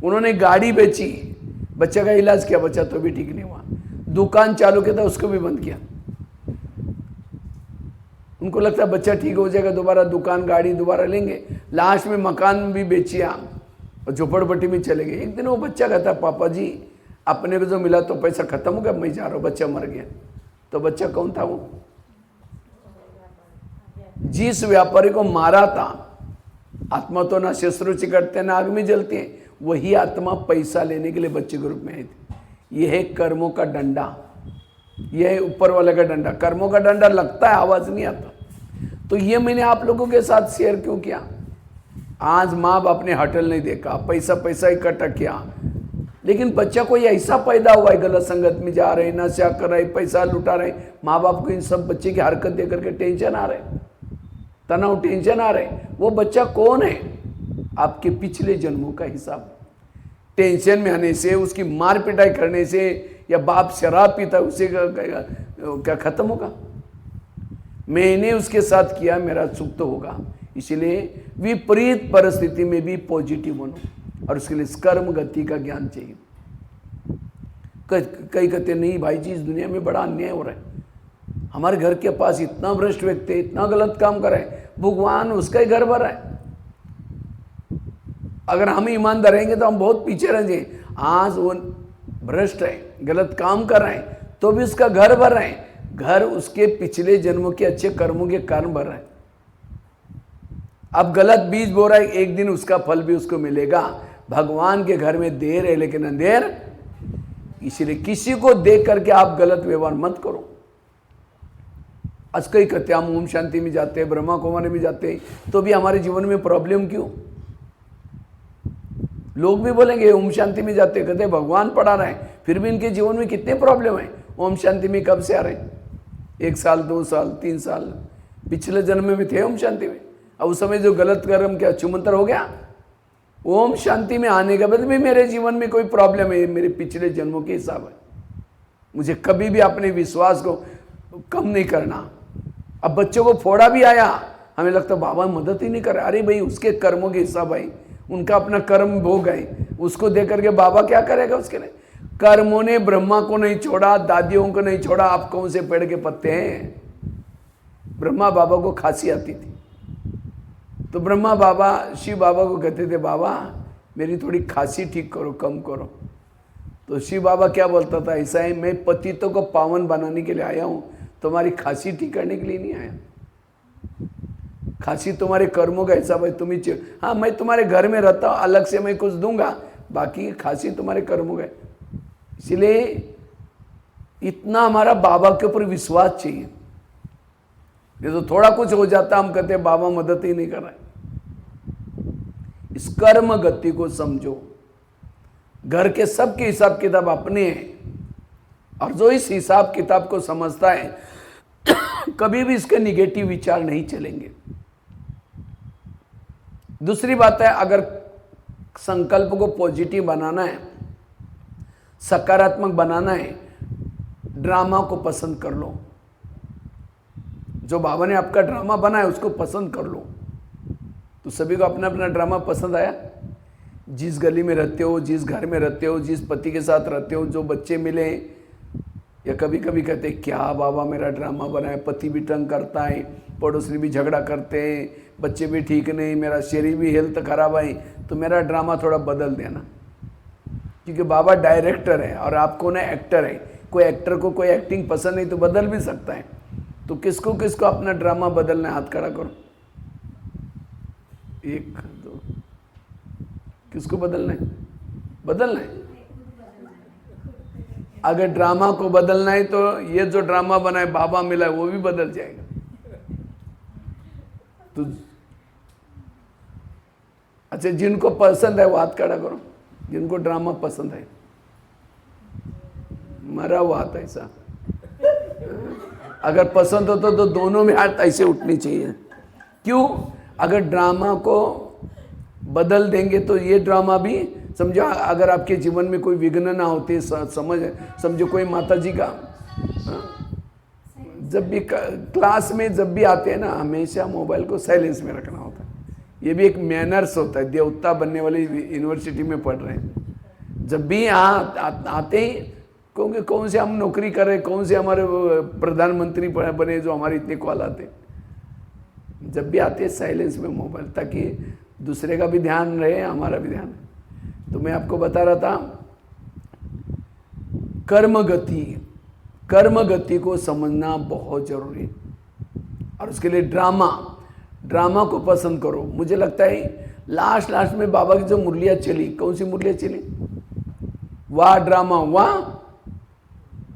उन्होंने गाड़ी बेची, बच्चे का इलाज किया, बच्चा तो भी ठीक नहीं हुआ। दुकान चालू किया था, उसको भी बंद किया। उनको लगता है बच्चा ठीक हो जाएगा, दोबारा दुकान गाड़ी दोबारा लेंगे। लास्ट में मकान भी बेचिया और झोपड़पट्टी में चले गए। एक दिन वो बच्चा कहता पापा जी अपने को जो मिला तो पैसा खत्म हो गया, मैं जा रहा हूँ, बच्चा मर गया। तो बच्चा कौन था? वो जिस व्यापारी को मारा था। आत्मा तो ना शस्त्र चिकटते ना आग में जलती है, वही आत्मा पैसा लेने के लिए बच्चे के रूप में आई थी। यह है कर्मों का डंडा, यह है ऊपर वाले का डंडा। कर्मों का डंडा लगता है, आवाज नहीं आता। तो ये मैंने आप लोगों के साथ शेयर क्यों किया? आज माँ बाप ने होटल नहीं देखा, पैसा पैसा इकट्ठा किया, लेकिन बच्चा कोई ऐसा पैदा हुआ है गलत संगत में जा रहे, नशा कर रहे, पैसा लुटा रहे, माँ बाप को इन सब बच्चे की हरकत देख करके टेंशन आ रहे, तनाव, टेंशन आ रहे। वो बच्चा कौन है? आपके पिछले जन्मों का हिसाब। टेंशन में आने से, उसकी मार पिटाई करने से, या बाप शराब पीता उसे क्या खत्म होगा? मैंने उसके साथ किया, मेरा सुख तो होगा। इसलिए विपरीत परिस्थिति में भी पॉजिटिव बनो, और उसके लिए कर्म गति का ज्ञान चाहिए। कई कहते नहीं भाई जी, इस दुनिया में बड़ा अन्याय हो रहा है, हमारे घर के पास इतना भ्रष्ट व्यक्ति, इतना गलत काम कर रहा है, भगवान उसका ही घर भर रहा है। अगर हम ईमानदार रहेंगे तो हम बहुत पीछे रहेंगे। आज वो भ्रष्ट है, गलत काम कर रहे हैं, तो भी उसका घर भर रहे हैं। घर उसके पिछले जन्मों के अच्छे कर्मों के कारण भर रहा है। अब गलत बीज बो रहा है, एक दिन उसका फल भी उसको मिलेगा। भगवान के घर में देर है लेकिन अंधेर, इसलिए किसी को देख करके आप गलत व्यवहार मत करो। आज कई कहते हम ओम शांति में जाते हैं, ब्रह्मा कुमारी में जाते हैं, तो भी हमारे जीवन में प्रॉब्लम क्यों? लोग भी बोलेंगे ओम शांति में जाते, कहते भगवान पढ़ा रहे हैं, फिर भी इनके जीवन में कितने प्रॉब्लम है। ओम शांति में कब से आ रहे हैं? 1 साल, 2 साल, 3 साल, पिछले जन्म में थे ओम शांति में। अब उस समय जो गलत कर्म क्या छुमंतर हो गया? ओम शांति में आने के बाद भी मेरे जीवन में कोई प्रॉब्लम है, मेरे पिछले जन्मों के हिसाब है। मुझे कभी भी अपने विश्वास को कम नहीं करना। अब बच्चों को फोड़ा भी आया, हमें लगता बाबा मदद ही नहीं कर रहा। अरे भाई, उसके कर्मों के हिसाब है, उनका अपना कर्म भोग है, उसको देख करके बाबा क्या करेगा उसके लिए? कर्मों ने ब्रह्मा को नहीं छोड़ा, दादियों को नहीं छोड़ा। आप कौन से पेड़ के पत्ते हैं? ब्रह्मा बाबा को खांसी आती थी, तो ब्रह्मा बाबा शिव बाबा को कहते थे, बाबा मेरी थोड़ी खांसी ठीक करो, कम करो। तो शिव बाबा क्या बोलता था, ऐसा है मैं पतितों को पावन बनाने के लिए आया हूँ, तुम्हारी खांसी ठीक करने के लिए नहीं आया। खांसी तुम्हारे कर्मों का हिसाब है, तुम ही हाँ, मैं तुम्हारे घर में रहता हूँ, अलग से मैं कुछ दूंगा, बाकी खांसी तुम्हारे कर्मों का। इसलिए इतना हमारा बाबा के ऊपर विश्वास चाहिए। ये तो थोड़ा कुछ हो जाता हम कहते हैं बाबा मदद ही नहीं कर रहा है। इस कर्म गति को समझो। घर के सबके हिसाब किताब अपने हैं, और जो इस हिसाब किताब को समझता है कभी भी इसके निगेटिव विचार नहीं चलेंगे। दूसरी बात है, अगर संकल्प को पॉजिटिव बनाना है, सकारात्मक बनाना है, ड्रामा को पसंद कर लो। जो बाबा ने आपका ड्रामा बनाया उसको पसंद कर लो। तो सभी को अपना अपना ड्रामा पसंद आया। जिस गली में रहते हो, जिस घर में रहते हो, जिस पति के साथ रहते हो, जो बच्चे मिले, या कभी कभी कहते क्या बाबा मेरा ड्रामा बनाया, पति भी तंग करता है, पड़ोसी भी झगड़ा करते हैं, बच्चे भी ठीक नहीं, मेरा शरीर भी हेल्थ खराब है, तो मेरा ड्रामा थोड़ा बदल देना। क्योंकि बाबा डायरेक्टर है और आप कौन है? एक्टर है। कोई एक्टर को कोई एक्टिंग पसंद नहीं तो बदल भी सकता है। तो किसको किसको अपना ड्रामा बदलना है? हाथ खड़ा करो। 1 2, किसको बदलना है? बदलना है। अगर ड्रामा को बदलना है तो ये जो ड्रामा बना है बाबा मिला है वो भी बदल जाएगा। तो अच्छा, जिनको पसंद है वो हाथ खड़ा करो, जिनको ड्रामा पसंद है। मरा हुआ हाथ ऐसा। अगर पसंद हो तो दोनों में हाथ ऐसे उठनी चाहिए। क्यों? अगर ड्रामा को बदल देंगे तो ये ड्रामा भी समझो, अगर आपके जीवन में कोई विघ्न ना होते, समझो कोई माता जी का, जब भी क्लास में जब भी आते हैं ना, हमेशा मोबाइल को साइलेंस में रखना होता है। ये भी एक मैनर्स होता है। देवता बनने वाली यूनिवर्सिटी में पढ़ रहे हैं, जब भी यहाँ आते ही क्योंकि कौन से हम नौकरी कर रहे, कौन से हमारे प्रधानमंत्री बने जो हमारे इतने कॉल आते, जब भी आते हैं साइलेंस में मोबाइल, ताकि दूसरे का भी ध्यान रहे, हमारा भी ध्यान रहे। तो मैं आपको बता रहा था, कर्म गति को समझना बहुत जरूरी है। और उसके लिए ड्रामा को पसंद करो। मुझे लगता है लास्ट में बाबा की जो मुरलियाँ चली, कौन सी मुरलियाँ चली? वाह ड्रामा, वाह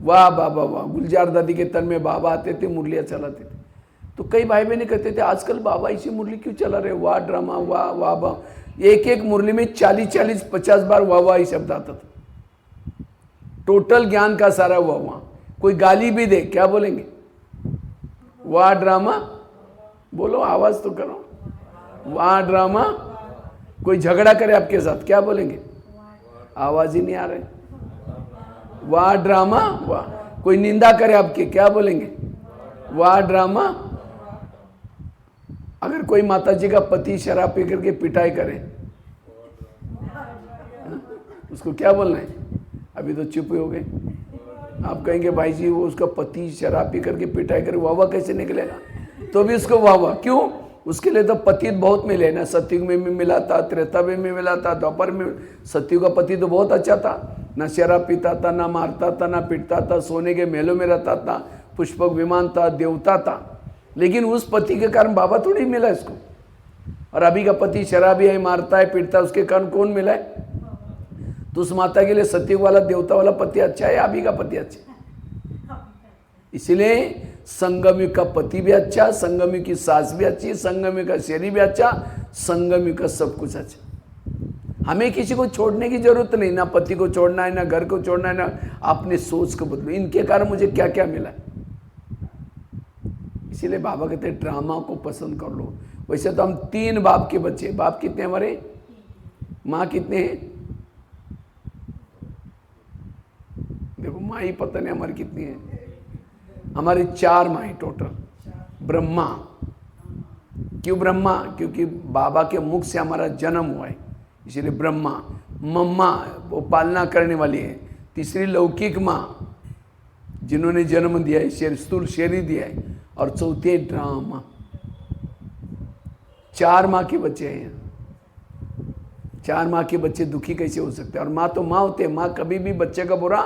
वाह बाबा वाह। गुलजार दादी के तन में बाबा आते थे, मुरलियाँ चलाते थे। तो कई भाई बहन कहते थे आजकल बाबा इसी मुरली क्यों चला रहे, वाह ड्रामा, वाह वाह वाह, एक एक मुरली में 40-50 बार वाह वाह ही शब्द आता था। टोटल ज्ञान का सारा हुआ वहां। कोई गाली भी दे क्या बोलेंगे, वाह ड्रामा, बोलो आवाज तो करो, वाह ड्रामा। कोई झगड़ा करे आपके साथ क्या बोलेंगे, आवाज ही नहीं आ रही, वाह ड्रामा वाह। कोई निंदा करे आपकी क्या बोलेंगे, वाह ड्रामा। अगर कोई माता जी का पति शराब पी करके पिटाई करे उसको क्या बोलना है, अभी तो चुप हो गए। आप कहेंगे भाई जी वो उसका पति शराब पी करके पिटाई करे, वाह वाह कैसे निकलेगा, तो भी उसको वाह वाह क्यों, उसके लिए तो पति बहुत मिले ना, सतयुग में भी मिला था, त्रेता में भी मिला था, द्वापर में। सतयुग का पति तो बहुत अच्छा था, ना शराब पीता था, ना मारता था, ना पीटता था, सोने के महलों में रहता था, पुष्पक विमान था, देवता था। लेकिन उस पति के कारण बाबा थोड़ी मिला इसको। और अभी का पति शराबी है, मारता है, पीटता है, उसके कारण कौन मिला है। तो उस माता के लिए सतयुग वाला देवता वाला पति अच्छा है, अभी का पति अच्छा है। इसलिए संगमयुग का पति भी अच्छा, संगमयुग की सास भी अच्छी, संगमयुग का शरीर भी अच्छा, संगमयुग का सब कुछ अच्छा। हमें किसी को छोड़ने की जरूरत नहीं, ना पति को छोड़ना है, ना घर को छोड़ना है, ना अपनी सोच को बदलो। इनके कारण मुझे क्या क्या मिला है। इसीलिए बाबा कहते हैं ड्रामा को पसंद कर लो। वैसे तो हम 3 बाप के बच्चे, बाप कितने हमारे, माँ कितने हैं, देखो माँ ही पता नहीं हमारी कितनी है, हमारी 4 माँ टोटल। ब्रह्मा, क्यों ब्रह्मा, क्योंकि बाबा के मुख से हमारा जन्म हुआ है, इसलिए ब्रह्मा। मम्मा वो पालना करने वाली है। तीसरी लौकिक माँ जिन्होंने जन्म दिया है, स्थूल शरीर दिया है। और चौथी है ड्रामा। 4 माँ के बच्चे हैं। 4 माँ के बच्चे दुखी कैसे हो सकते हैं। और माँ तो माँ होते हैं, माँ कभी भी बच्चे का बुरा,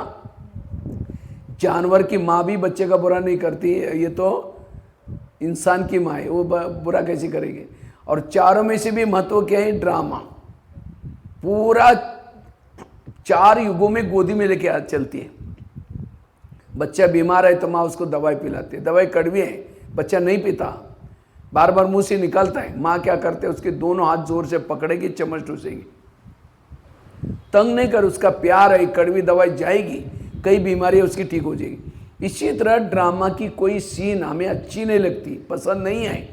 जानवर की माँ भी बच्चे का बुरा नहीं करती, ये तो इंसान की माँ है, वो बुरा कैसे करेगी। और चारों में से भी महत्व क्या है, ड्रामा। पूरा 4 युगों में गोदी में लेके चलती है। बच्चा बीमार है तो माँ उसको दवाई पिलाती है, दवाई कड़वी है, बच्चा नहीं पीता, बार बार मुंह से निकलता है। माँ क्या करते हैं, उसके दोनों हाथ जोर से पकड़ेगी, चम्मच टूसेगी। तंग नहीं कर, उसका प्यार है, कड़वी दवाई जाएगी, कई बीमारी उसकी ठीक हो जाएगी। इसी तरह ड्रामा की कोई सीन हमें अच्छी नहीं लगती, पसंद नहीं आई,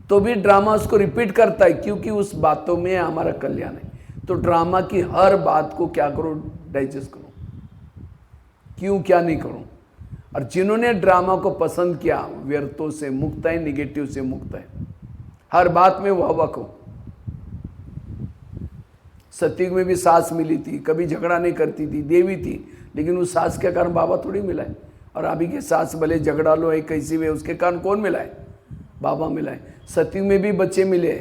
तो भी ड्रामा उसको रिपीट करता है, क्योंकि उस बातों में हमारा कल्याण है। तो ड्रामा की हर बात को क्या करो, डाइजेस्ट करो, क्यों क्या नहीं करो। और जिन्होंने ड्रामा को पसंद किया व्यर्थों से मुक्त है, निगेटिव से मुक्त है। हर बात में वह वक हो। सतयुग में भी सास मिली थी, कभी झगड़ा नहीं करती थी, देवी थी, लेकिन उस सास के कारण बाबा थोड़ी मिला है। और अभी के सास भले झगड़ा लो है कैसी में, उसके कारण कौन मिला है, बाबा मिला है। सतयुग में भी बच्चे मिले,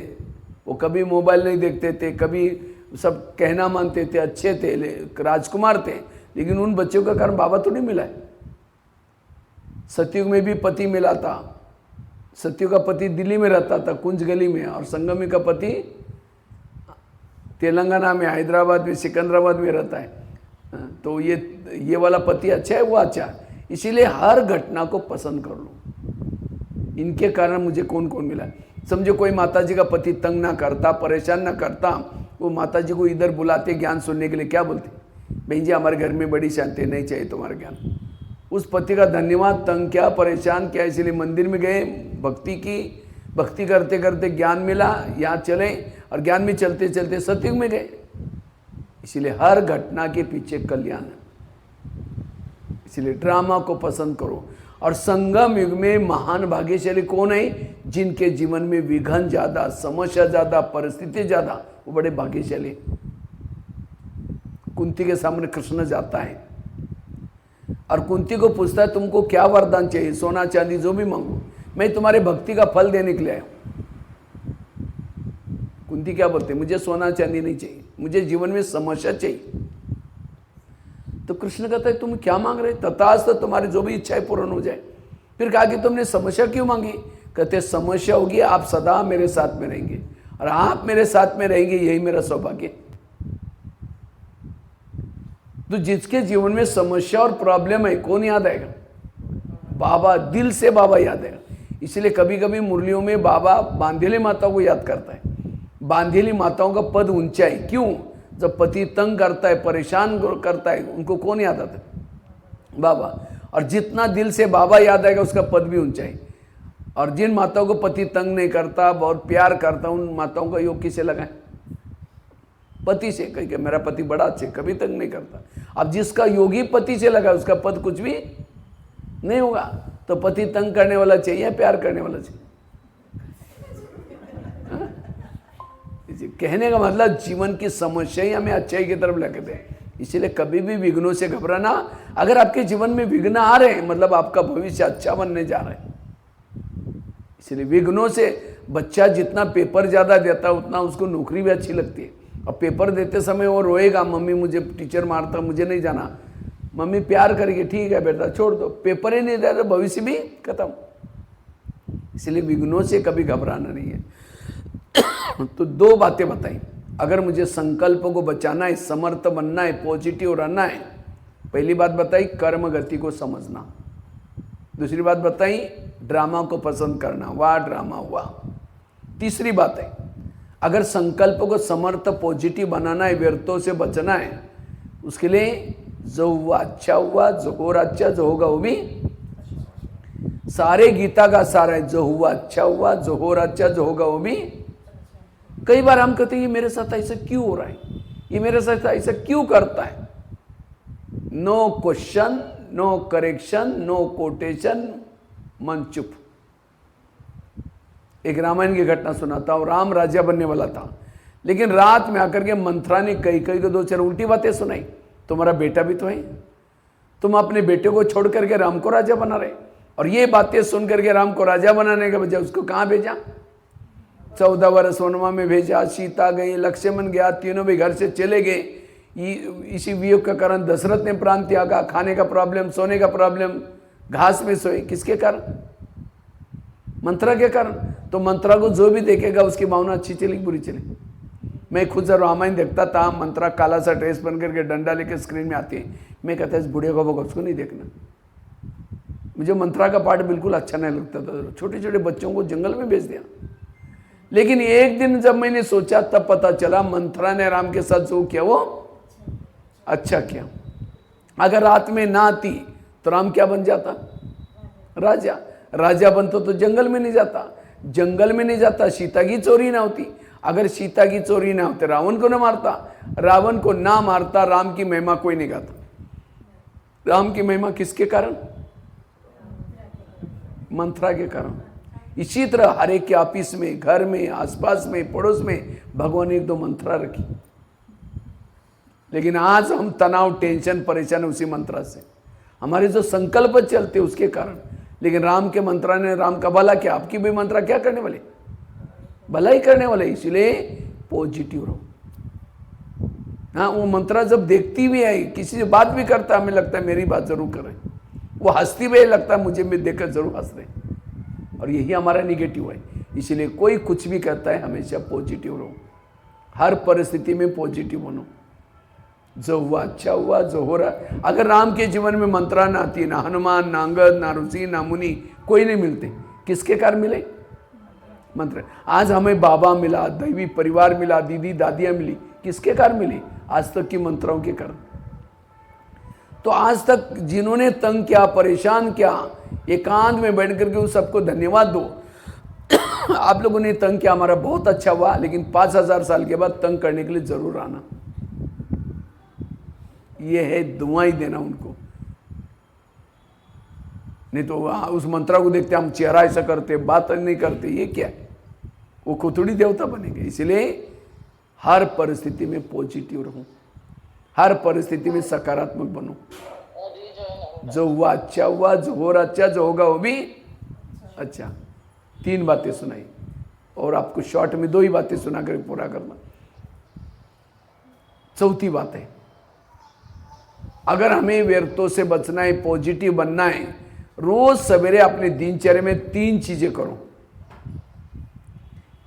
वो कभी मोबाइल नहीं देखते थे, कभी सब कहना मानते थे, अच्छे थे, राजकुमार थे, लेकिन उन बच्चों का कारण बाबा थोड़ी मिला है। सतयुग में भी पति मिला था। सतयुग का पति दिल्ली में रहता था, कुंज गली में, और संगमी का पति तेलंगाना में, हैदराबाद में, सिकंदराबाद में रहता है। तो ये वाला पति अच्छा है, वो अच्छा है। इसीलिए हर घटना को पसंद कर लो। इनके कारण मुझे कौन कौन मिला। समझो कोई माताजी का पति तंग ना करता, परेशान ना करता, वो माताजी को इधर बुलाते ज्ञान सुनने के लिए, क्या बोलते, बहन जी हमारे घर में बड़ी शांति, नहीं चाहिए तुम्हारा ज्ञान। उस पति का धन्यवाद, तंग क्या, परेशान क्या, इसलिए मंदिर में गए, भक्ति की, भक्ति करते करते ज्ञान मिला, यहाँ चले, और ज्ञान में चलते चलते सतयुग में गए। इसलिए हर घटना के पीछे कल्याण है। इसलिए ड्रामा को पसंद करो। और संगम युग में महान भाग्यशाली कौन है, जिनके जीवन में विघन ज्यादा, समस्या ज्यादा, परिस्थिति ज्यादा, वो बड़े भाग्यशाली। कुंती के सामने कृष्ण जाता है और कुंती को पूछता है तुमको क्या वरदान चाहिए, सोना चांदी जो भी मांगो, मैं तुम्हारे भक्ति का फल देने के लिए आया हूं। कुंती क्या बोलते, मुझे सोना चांदी नहीं चाहिए, मुझे जीवन में समस्या चाहिए। तो कृष्ण कहता है तुम क्या मांग रहे, तथास्तु, तुम्हारी जो भी इच्छाएं पूर्ण हो जाए। फिर कहा कि तुमने समस्या क्यों मांगी, कहते समस्या होगी, आप सदा मेरे साथ में रहेंगे, और आप मेरे साथ में रहेंगे, यही मेरा सौभाग्य। तो जिसके जीवन में समस्या और प्रॉब्लम है, कौन याद आएगा, बाबा, दिल से बाबा याद आएगा। इसलिए कभी कभी मुरलियों में बाबा बांधेली माताओं को याद करता है। बांधेली माताओं का पद ऊंचा है, क्यों? जब पति तंग करता है, परेशान करता है, उनको कौन याद आता है? बाबा। और जितना दिल से बाबा याद आएगा उसका पद भी ऊंचा है। और जिन माताओं को पति तंग नहीं करता, बहुत प्यार करता, उन माताओं का योग किसे लगाए? पति से। कहीं कि मेरा पति बड़ा अच्छे, कभी तंग नहीं करता। अब जिसका योगी पति से लगा उसका पद कुछ भी नहीं होगा। तो पति तंग करने वाला चाहिए, प्यार करने वाला चाहिए? कहने का मतलब जीवन की समस्या ही हमें अच्छाई की तरफ लेके दे। इसलिए कभी भी विघ्नों से घबराना। अगर आपके जीवन में विघ्न आ रहे हैं मतलब आपका भविष्य अच्छा बनने जा रहा है। इसलिए विघ्नों से बच्चा जितना पेपर ज़्यादा देता है उतना उसको नौकरी भी अच्छी लगती है। और पेपर देते समय वो रोएगा, मम्मी मुझे टीचर मारता, मुझे नहीं जाना। मम्मी प्यार करेगी, ठीक है बेटा छोड़ दो। पेपर ही नहीं दे तो भविष्य भी खत्म। इसलिए विघ्नों से कभी घबराना नहीं है। तो दो बातें बताई। अगर मुझे संकल्पों को बचाना है, समर्थ बनना है, पॉजिटिव रहना है, पहली बात बताई कर्म गति को समझना। दूसरी बात बताई ड्रामा को पसंद करना, वाह ड्रामा हुआ। तीसरी बात है अगर संकल्प को समर्थ पॉजिटिव बनाना है, व्यर्थों से बचना है, उसके लिए जो हुआ अच्छा हुआ, जो हो रहा अच्छा, जो होगा वो भी। सारे गीता का सार है जो हुआ अच्छा हुआ, जो हो रहा अच्छा, जो होगा वो भी। कई बार हम कहते हैं ये मेरे साथ ऐसा क्यों हो रहा है, ये मेरे साथ ऐसा क्यों करता है। No question, no correction, no quotation, मन चुप। एक रामायण की घटना सुनाता हूं। राम राजा बनने वाला था, लेकिन रात में आकर के मंथरा ने कई को दो चार उल्टी बातें सुनाई। तुम्हारा बेटा भी तो है, तुम अपने बेटे को छोड़ करके राम को राजा बना रहे। और ये बातें सुन करके राम को राजा बनाने के बजाय उसको कहाँ भेजा? 14 वर्ष वनवा में भेजा। सीता गई, लक्ष्मण गया, तीनों भी घर से चले गए। इसी वियोग के कारण दशरथ ने प्राण त्यागा। खाने का प्रॉब्लम, सोने का प्रॉब्लम, घास में सोए। किसके कारण? मंत्रा के कारण। तो मंत्रा को जो भी देखेगा उसकी भावना अच्छी चली बुरी चली। मैं खुद जब रामायण देखता था, मंत्रा काला सा ड्रेस बन करके डंडा लेकर स्क्रीन में आती है, मैं कहता इस बूढ़े को उसको नहीं देखना। मुझे मंत्रा का पार्ट बिल्कुल अच्छा नहीं लगता था। छोटे छोटे बच्चों को जंगल में भेज दिया। लेकिन एक दिन जब मैंने सोचा तब पता चला मंत्रा ने राम के साथ जो किया वो अच्छा किया। अगर रात में ना आती तो राम क्या बन जाता? राजा। राजा बनता तो जंगल में नहीं जाता। जंगल में नहीं जाता सीता की चोरी ना होती। अगर सीता की चोरी ना होती रावण को ना मारता। रावण को ना मारता राम की महिमा कोई नहीं गाता। राम की महिमा किसके कारण? मंत्रा के कारण। इसी तरह हर एक के ऑफिस में, घर में, आसपास में, पड़ोस में भगवान ने एक दो मंत्रा रखी। लेकिन आज हम तनाव, टेंशन, परेशान उसी मंत्रा से। हमारे जो संकल्प चलते उसके कारण। लेकिन राम के मंत्रा ने राम का भला क्या? आपकी भी मंत्रा क्या करने वाले? भला ही करने वाले। इसलिए पॉजिटिव रहो। हाँ, वो मंत्रा जब देखती भी है, किसी से बात भी करता, हमें लगता है मेरी बात जरूर करें। वो हंसती भी लगता है मुझे भी देखकर जरूर हंस रहे। और यही हमारा निगेटिव है। इसलिए कोई कुछ भी कहता है हमेशा पॉजिटिव रहो। हर परिस्थिति में पॉजिटिव बनो। जो हुआ अच्छा हुआ, जो हो रहा। अगर राम के जीवन में मंत्रा ना आती, ना हनुमान, ना अंगद, ना ऋषि, ना मुनि, कोई नहीं मिलते। किसके कारण मिले? मंत्र। आज हमें बाबा मिला, दैवी परिवार मिला, दीदी दादियां मिली। किसके कारण मिली? आज तक की मंत्राओं के कारण। तो आज तक जिन्होंने तंग किया, परेशान किया, एकांत में बैठ करके उन सबको धन्यवाद दो। आप लोगों ने तंग किया, हमारा बहुत अच्छा हुआ, लेकिन 5000 साल के बाद तंग करने के लिए जरूर आना। ये है दुआई देना उनको। नहीं तो उस मंत्रा को देखते हम चेहरा ऐसा करते, बात नहीं करते, ये क्या है? वो खुथड़ी देवता बनेंगे। इसलिए हर परिस्थिति में पॉजिटिव रहो। हर परिस्थिति में सकारात्मक बनो। जो हुआ अच्छा हुआ, जो हो रहा अच्छा, जो होगा वो भी अच्छा। 3 बातें सुनाई और आपको शॉर्ट में 2 ही बातें सुना कर पूरा करना। चौथी बात है, अगर हमें व्यर्थों से बचना है, पॉजिटिव बनना है, रोज सवेरे अपने दिनचर्या में 3 चीजें करो।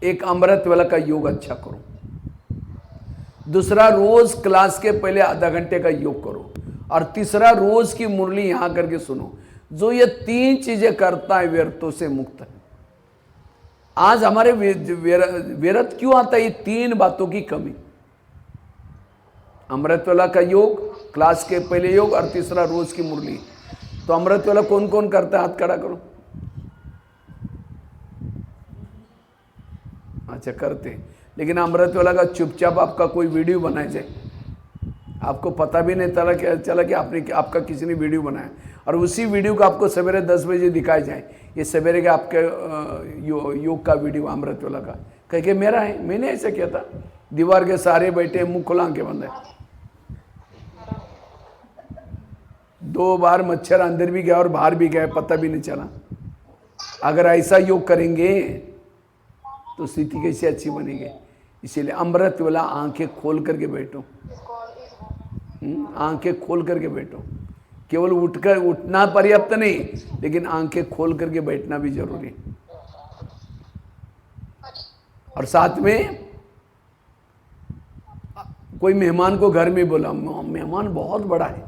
एक अमृत वेला का योग अच्छा करो। दूसरा, रोज क्लास के पहले आधा घंटे का योग करो। और तीसरा, रोज की मुरली यहां करके सुनो। जो ये 3 चीजें करता है व्यर्थों से मुक्त है। आज हमारे व्यर्थ क्यों आता है? ये 3 बातों की कमी। अमृतवेला का योग, क्लास के पहले योग, और तीसरा रोज की मुरली। तो अमृतवेला कौन कौन करता है? हाथ खड़ा करो। अच्छा, करते हैं, लेकिन अमृतवेला का चुपचाप आपका कोई वीडियो बनाया जाए, आपको पता भी नहीं चला कि आपका किसी ने वीडियो बनाया, और उसी वीडियो को आपको सवेरे 10 बजे दिखाया जाए, ये सवेरे के आपके योग का वीडियो अमृतवेला का, कह के मेरा है, मैंने ऐसा किया था। दीवार के सारे बैठे, मुंह खुला के बंद है। 2 बार मच्छर अंदर भी गया और बाहर भी गया, पता भी नहीं चला। अगर ऐसा योग करेंगे तो स्थिति कैसे अच्छी बनेगी। इसीलिए अमृतवेला आंखें खोल करके बैठो, आंखें खोल करके बैठो। केवल उठना पर्याप्त नहीं, लेकिन आंखें खोल करके बैठना भी जरूरी। और साथ में कोई मेहमान को घर में बोला, मेहमान बहुत बड़ा है,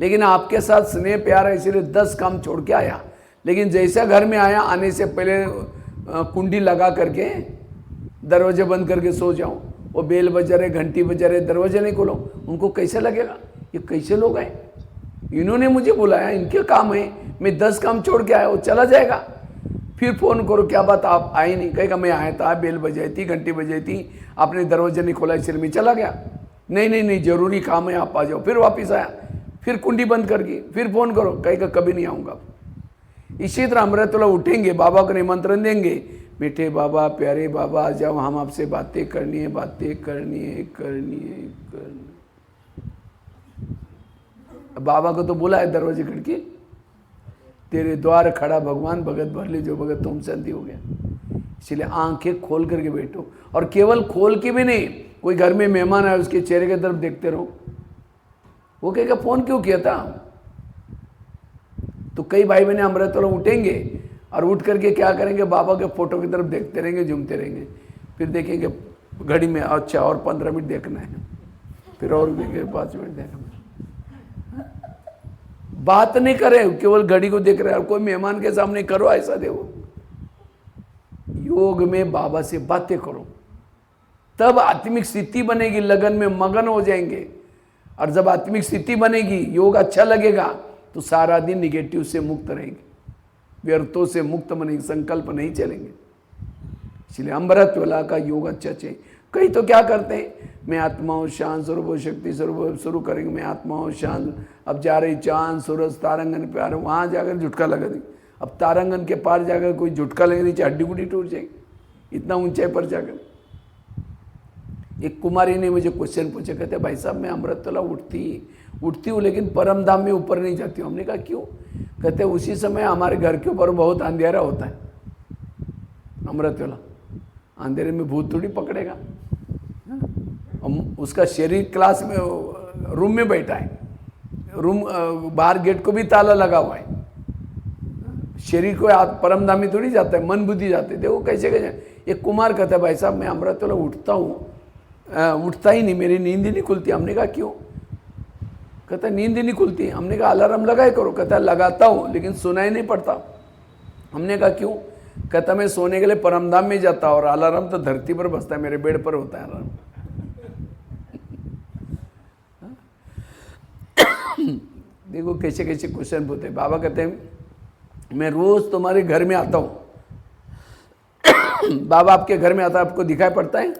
लेकिन आपके साथ स्नेह प्यार है, इसलिए 10 काम छोड़ के आया, लेकिन जैसा घर में आया, आने से पहले कुंडी लगा करके दरवाजे बंद करके सो जाओ। वो बेल बजा रहे, घंटी बजा रहे, दरवाजे नहीं खोलो, उनको कैसे लगेगा ये कैसे लोग हैं, इन्होंने मुझे बुलाया, इनके काम है, मैं 10 काम छोड़ के आया, वो चला जाएगा। फिर फोन करो, क्या बात आप आए नहीं? कहेगा मैं आया था, बेल बजाई थी, घंटी बजाई थी, आपने दरवाजा नहीं खोला, इसलिए मैं चला गया। नहीं जरूरी काम है, आप आ जाओ। फिर वापिस आया, फिर कुंडी बंद करके फिर फोन करो, कहेगा कभी नहीं आऊँगा। इसी तरह अमृतवेला उठेंगे, बाबा को निमंत्रण देंगे, मीठे बाबा, प्यारे बाबा, आ जाओ, हम आपसे बातें करनी है, बातें करनी है, करनी है, करनी। बाबा को तो बुला है दरवाजे खिड़की, तेरे द्वार खड़ा भगवान, भगत भर ले जो भगत तुम शांति हो गया। इसलिए आंखें खोल करके बैठो, और केवल खोल के भी नहीं, कोई घर में मेहमान आए उसके चेहरे की तरफ देखते रहो। वो कहेगा फोन क्यों किया था? तो कई भाई बहने अमृतवेला उठेंगे और उठ करके क्या करेंगे, बाबा के फोटो की तरफ देखते रहेंगे, झूमते रहेंगे, फिर देखेंगे घड़ी में, अच्छा और 15 मिनट देखना है, फिर और 5 मिनट देखना है। बात नहीं करे, केवल घड़ी को देख रहे हैं। कोई मेहमान के सामने करो ऐसा, देखो योग में बाबा से बातें करो, तब आत्मिक स्थिति बनेगी, लगन में मगन हो जाएंगे। और जब आत्मिक स्थिति बनेगी, योग अच्छा लगेगा, तो सारा दिन निगेटिव से मुक्त रहेंगे, व्यर्थों से मुक्त बनेंगे, संकल्प नहीं चलेंगे। इसलिए अमृतवेला का योग अच्छा चाहिए। कई तो क्या करते हैं, मैं आत्मा हूँ, शांत स्वरूप, शक्ति स्वरूप, शुरू करेंगे, मैं आत्मा हूँ, शांत, अब जा रही चांद सूरज तारंगन प्यार, वहाँ जाकर झुटका लगा देंगे। अब तारंगन के पार जाकर कोई झुटका लगे, नीचे हड्डी गुड्डी टूट जाएगी, इतना ऊंचाई पर जाकर। एक कुमारी ने मुझे क्वेश्चन पूछे, कहते भाई साहब मैं अमृतवेला उठती हूँ, लेकिन परम धाम में ऊपर नहीं जाती हूँ। हमने कहा क्यों? कहते उसी समय हमारे घर के ऊपर बहुत अंधेरा होता है। अमृतवेला अंधेरे में भूत थोड़ी पकड़ेगा। उसका शरीर क्लास में रूम में बैठा है, रूम बाहर गेट को भी ताला लगा हुआ है, शरीर को परम धाम में थोड़ी जाता है, मन बुद्धि जाते। देखो कैसे कैसे। एक कुमार कहता है भाई साहब मैं अमृतवेला उठता हूँ, उठता ही नहीं, मेरी नींद ही नहीं खुलती। हमने कहा क्यों? कहता नींद ही नहीं खुलती। हमने कहा अलार्म लगाए करो। कहता लगाता हूँ, लेकिन सुनाई नहीं पड़ता। हमने कहा क्यों? कहता मैं सोने के लिए परमधाम में जाता और अलार्म तो धरती पर बजता है, मेरे बेड पर होता है अलार्म। देखो कैसे कैसे क्वेश्चन पूछते हैं। बाबा कहते हैं मैं रोज तुम्हारे घर में आता हूँ। बाबा आपके घर में आता है, आपको दिखाई पड़ता है?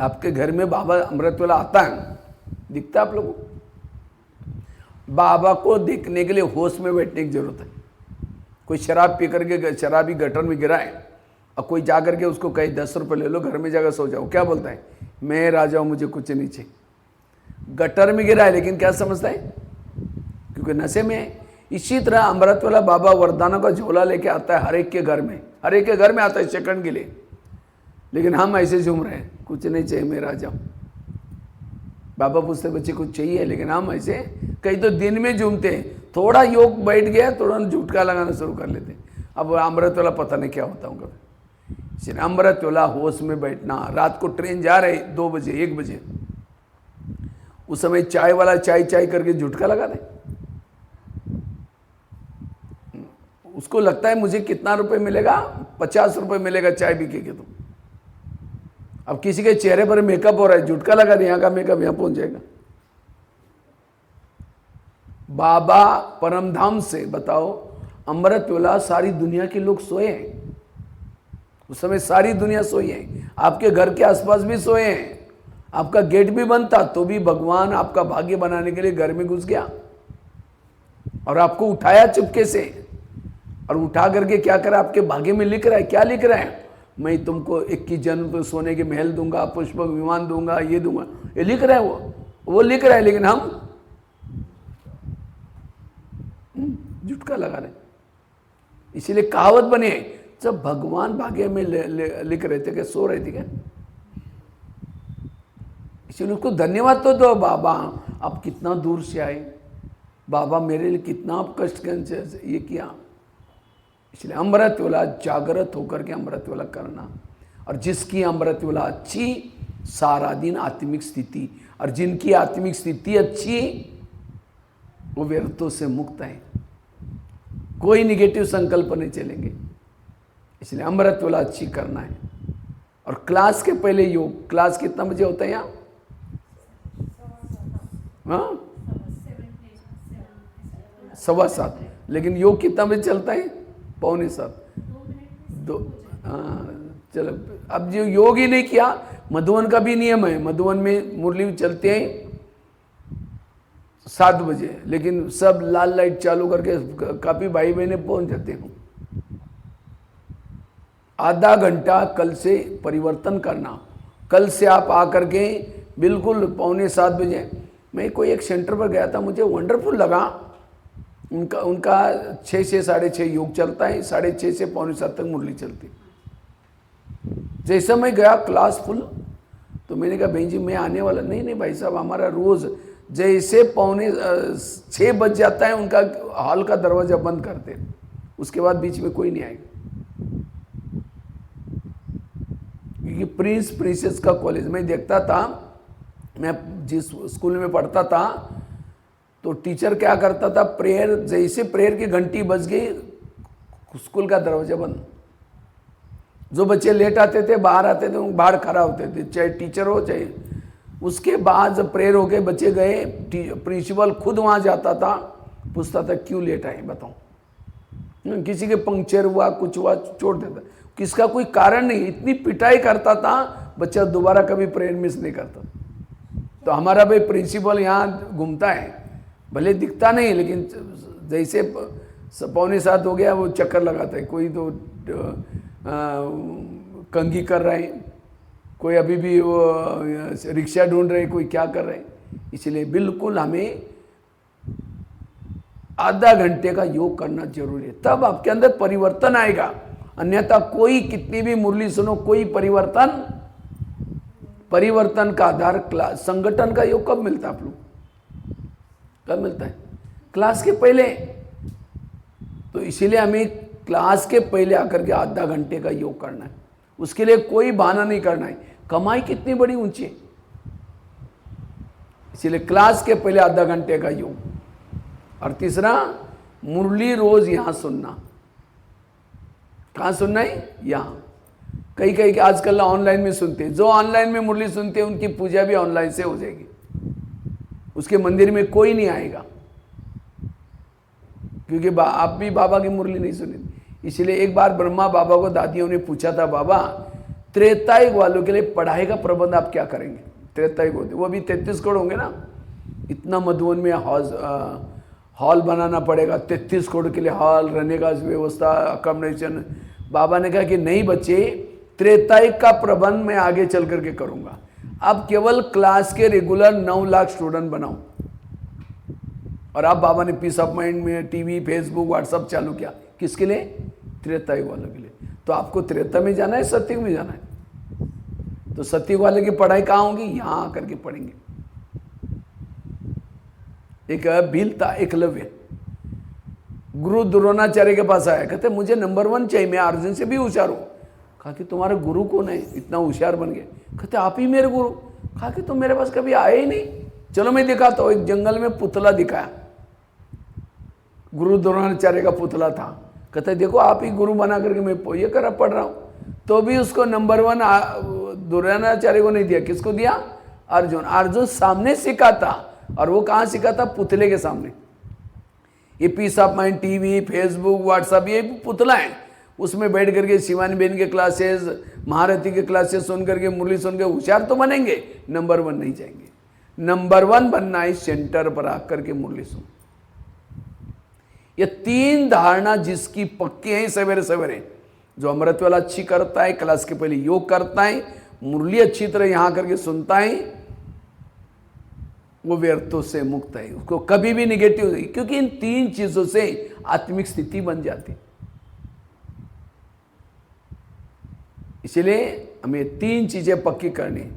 आपके घर में बाबा अमृतवेला आता है, दिखता है आप लोगों को? बाबा को देखने के लिए होश में बैठने की जरूरत है। कोई शराब पी करके शराबी गटर में गिरा है और कोई जाकर के उसको कहे 10 रुपये ले लो, घर में जाकर सो जाओ, क्या बोलता है? मैं राजा हूं, मुझे कुछ नहीं चाहिए। गटर में गिरा है, लेकिन क्या समझता है? क्योंकि नशे में है। इसी तरह अमृतवेला बाबा वरदानों का झोला लेके आता है हर एक के घर में, हर एक के घर में आता है सेकंड के लिए, लेकिन हम ऐसे झूम रहे हैं, कुछ नहीं चाहिए मैं राजा हूं। बाबा पूछते बच्चे कुछ चाहिए, लेकिन हम ऐसे कई तो दिन में झूमते हैं, थोड़ा योग बैठ गया तुरंत झुटका लगाना शुरू कर लेते हैं। अब अमृतवेला पता नहीं क्या होता हूँ कभी। इसलिए अमृतवेला होश में बैठना। रात को ट्रेन जा रहे 2 बजे 1 बजे, उस समय चाय वाला चाय चाय करके झुटका लगा दे, उसको लगता है मुझे कितना रुपए मिलेगा, 50 रुपए मिलेगा चाय पी के तो। अब किसी के चेहरे पर मेकअप हो रहा है, झुटका लगा दे, यहाँ का मेकअप यहाँ पहुंच जाएगा। बाबा परमधाम से बताओ, अमृत वेला सारी दुनिया के लोग सोए हैं। उस समय सारी दुनिया सोई है, आपके घर के आसपास भी सोए हैं। आपका गेट भी बंद था तो भी भगवान आपका भाग्य बनाने के लिए घर में घुस गया और आपको उठाया चुपके से, और उठा करके क्या करा, आपके भाग्य में लिख रहा है। क्या लिख रहा है? मैं तुमको 21 जन्म पे सोने के महल दूंगा, पुष्पक विमान दूंगा, ये दूंगा, ये लिख रहा है। वो लिख रहा है, लेकिन हम झुटका लगा रहे। इसीलिए कहावत बनी है, जब भगवान भाग्य में लिख रहे थे क्या सो रहे थे क्या? इसलिए उसको धन्यवाद तो दो, बाबा आप कितना दूर से आए, बाबा मेरे लिए कितना आप कष्ट ये किया। इसलिए अमृत वेला जागृत होकर के अमृत वेला करना, और जिसकी अमृत वेला अच्छी, सारा दिन आत्मिक स्थिति, और जिनकी आत्मिक स्थिति अच्छी वो व्यर्थों से मुक्त है, कोई निगेटिव संकल्प नहीं चलेंगे। इसलिए अमृत वेला अच्छी करना है। और क्लास के पहले योग, क्लास कितना बजे होता है यहाँ? हाँ 7:15, लेकिन योग कितना बजे चलता है? 6:45 दो। हाँ चलो, अब जो योग ही नहीं किया, मधुवन का भी नियम है, मधुवन में मुरली चलते हैं 7 बजे, लेकिन सब लाल लाइट चालू करके काफी भाई बहने पहुंच जाते हैं। आधा घंटा कल से परिवर्तन करना। कल से आप आकर के बिल्कुल 6:45 बजे, मैं कोई एक सेंटर पर गया था, मुझे वंडरफुल लगा। उनका 6 से 6:30 योग चलता है, 6:30 से 6:45 तक मुरली चलती। जैसे मैं गया क्लास फुल, तो मैंने कहा बहन जी मैं आने वाला नहीं भाई साहब, हमारा रोज जैसे 6:45 बज जाता है उनका हॉल का दरवाजा बंद करते, उसके बाद बीच में कोई नहीं आएगा। क्योंकि प्रिंस प्रिंसेस का कॉलेज मैं देखता था, मैं जिस स्कूल में पढ़ता था, तो टीचर क्या करता था, प्रेयर जैसे प्रेयर की घंटी बज गई स्कूल का दरवाजा बंद। जो बच्चे लेट आते थे, बाहर आते थे, बाहर खड़ा होते थे, चाहे टीचर हो चाहे। उसके बाद जब प्रेयर हो गए, बच्चे गए, प्रिंसिपल खुद वहाँ जाता था, पूछता था क्यों लेट आए बताओ। किसी के पंक्चर हुआ, कुछ हुआ, छोड़ देता, किसका कोई कारण नहीं, इतनी पिटाई करता था, बच्चा दोबारा कभी प्रेयर मिस नहीं करता। तो हमारा भाई प्रिंसिपल यहाँ घूमता है, भले दिखता नहीं, लेकिन जैसे 6:45 हो गया वो चक्कर लगाता है। कोई तो कंघी कर रहे हैं, कोई अभी भी वो रिक्शा ढूंढ रहे, कोई क्या कर रहे हैं। इसलिए बिल्कुल हमें आधा घंटे का योग करना जरूरी है, तब आपके अंदर परिवर्तन आएगा। अन्यथा कोई कितनी भी मुरली सुनो, कोई परिवर्तन का आधार क्लास, संगठन का योग कब मिलता है? आप लोग कब मिलता है? क्लास के पहले। तो इसीलिए हमें क्लास के पहले आकर के आधा घंटे का योग करना है। उसके लिए कोई बहाना नहीं करना है। कमाई कितनी बड़ी ऊंची है, इसीलिए क्लास के पहले आधा घंटे का योग। और तीसरा, मुरली रोज यहां सुनना। कहाँ सुनना है? यहाँ। कई आजकल ऑनलाइन में सुनते हैं, जो ऑनलाइन में मुरली सुनते हैं उनकी पूजा भी ऑनलाइन से हो जाएगी, उसके मंदिर में कोई नहीं आएगा, क्योंकि आप भी बाबा की मुरली नहीं सुनी। इसलिए एक बार ब्रह्मा बाबा को दादियों ने पूछा था, बाबा त्रेतायुग वालों के लिए पढ़ाई का प्रबंध आप क्या करेंगे? त्रेतायुग होते वो भी 33 करोड़ होंगे ना, इतना मधुबन में हॉल बनाना पड़ेगा, 33 करोड़ के लिए हॉल, रहने का व्यवस्था, अकोमोडेशन। बाबा ने कहा कि नहीं बच्चे, त्रेतायुग का प्रबंध मैं आगे चल करके करूंगा। अब केवल क्लास के रेगुलर 9 लाख स्टूडेंट बनाओ। और अब बाबा ने पीस ऑफ माइंड में टीवी, फेसबुक, व्हाट्सअप चालू किया। किसके लिए? त्रेतायुग वालों के लिए। तो आपको त्रेता में जाना है, सत्युग में जाना है? तो सत्युग वाले की पढ़ाई कहाँ होगी? यहाँ आकर के पढ़ेंगे। एक भील था, एकलव्य, गुरु द्रोणाचार्य के पास आया, कहते मुझे नंबर 1 चाहिए, मैं अर्जुन से भी होशियार हूँ। कहा कि तुम्हारे गुरु कौन है, इतना होशियार बन गए? कहते आप ही मेरे गुरु। कहा कि तुम मेरे पास कभी आए ही नहीं, चलो मैं दिखाता हूँ। एक जंगल में पुतला दिखाया, गुरु द्रोणाचार्य का पुतला था। कहता है देखो आप ही गुरु बना करके मैं ये कर पढ़ रहा हूँ। तो भी उसको नंबर 1 द्रोणाचार्य को नहीं दिया, किसको दिया? अर्जुन। अर्जुन सामने सिखाता, और वो कहाँ सिखाता? पुतले के सामने। ये peace of mind, TV, Facebook, WhatsApp, ये पुतला है। उसमें बैठ करके शिवानी बहन के क्लासेस, महारथी के क्लासेस सुन करके, मुरली सुन के होशियार तो बनेंगे, नंबर 1 नहीं जाएंगे। नंबर 1 बनना है सेंटर पर आकर के मुरली सुन। ये 3 धारणा जिसकी पक्की है सवेरे सवेरे, जो अमृत वाला अच्छी करता है, क्लास के पहले योग करता है, मुरली अच्छी तरह यहां करके सुनता है, वो व्यर्थों से मुक्त है, उसको कभी भी निगेटिव नहीं, क्योंकि इन 3 चीजों से आत्मिक स्थिति बन जाती। इसलिए हमें 3 चीजें पक्की करनी।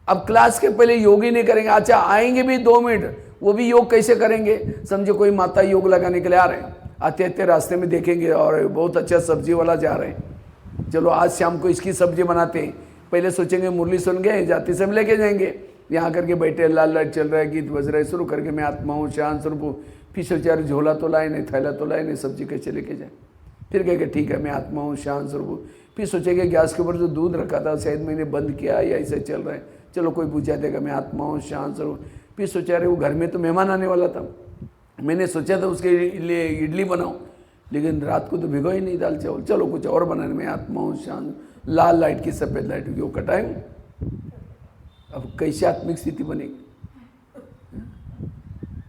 अब क्लास के पहले योग ही नहीं करेंगे, अच्छा आएंगे भी 2 मिनट, वो भी योग कैसे करेंगे? समझो कोई माता योग लगाने के लिए आ रहे हैं, आते आते रास्ते में देखेंगे और बहुत अच्छा सब्जी वाला जा रहे हैं, चलो आज शाम को इसकी सब्जी बनाते हैं। पहले सोचेंगे मुरली सुन गए, जाते समय लेके जाएंगे, यहाँ करके बैठे, लाल लाइट चल रहा है, गीत बज रहा है, शुरू करके मैं आत्मा हूँ, शांत स्वरूप हूँ। फिर सोचा झोला तो लाए नहीं, थैला तो लाए नहीं, सब्जी कैसे लेके जाए? फिर कहेंगे ठीक है मैं आत्मा हूँ, शांत स्वरूप हूँ। फिर सोचेंगे गैस के ऊपर जो दूध रखा था शायद मैंने बंद किया या ऐसे चल रहा है, चलो कोई पूछा देगा, मैं आत्मा हूँ, शांत स्वरूप। फिर सोचा रहे वो घर में तो मेहमान आने वाला था, मैंने सोचा था उसके लिए इडली बनाऊँ, लेकिन रात को तो भिगो ही नहीं दाल चावल, चलो कुछ और बनाने में आत्मा हूँ, शांत। लाल लाइट की सफ़ेद लाइट योग का टाइम। अब कैसे आत्मिक स्थिति बनेगी?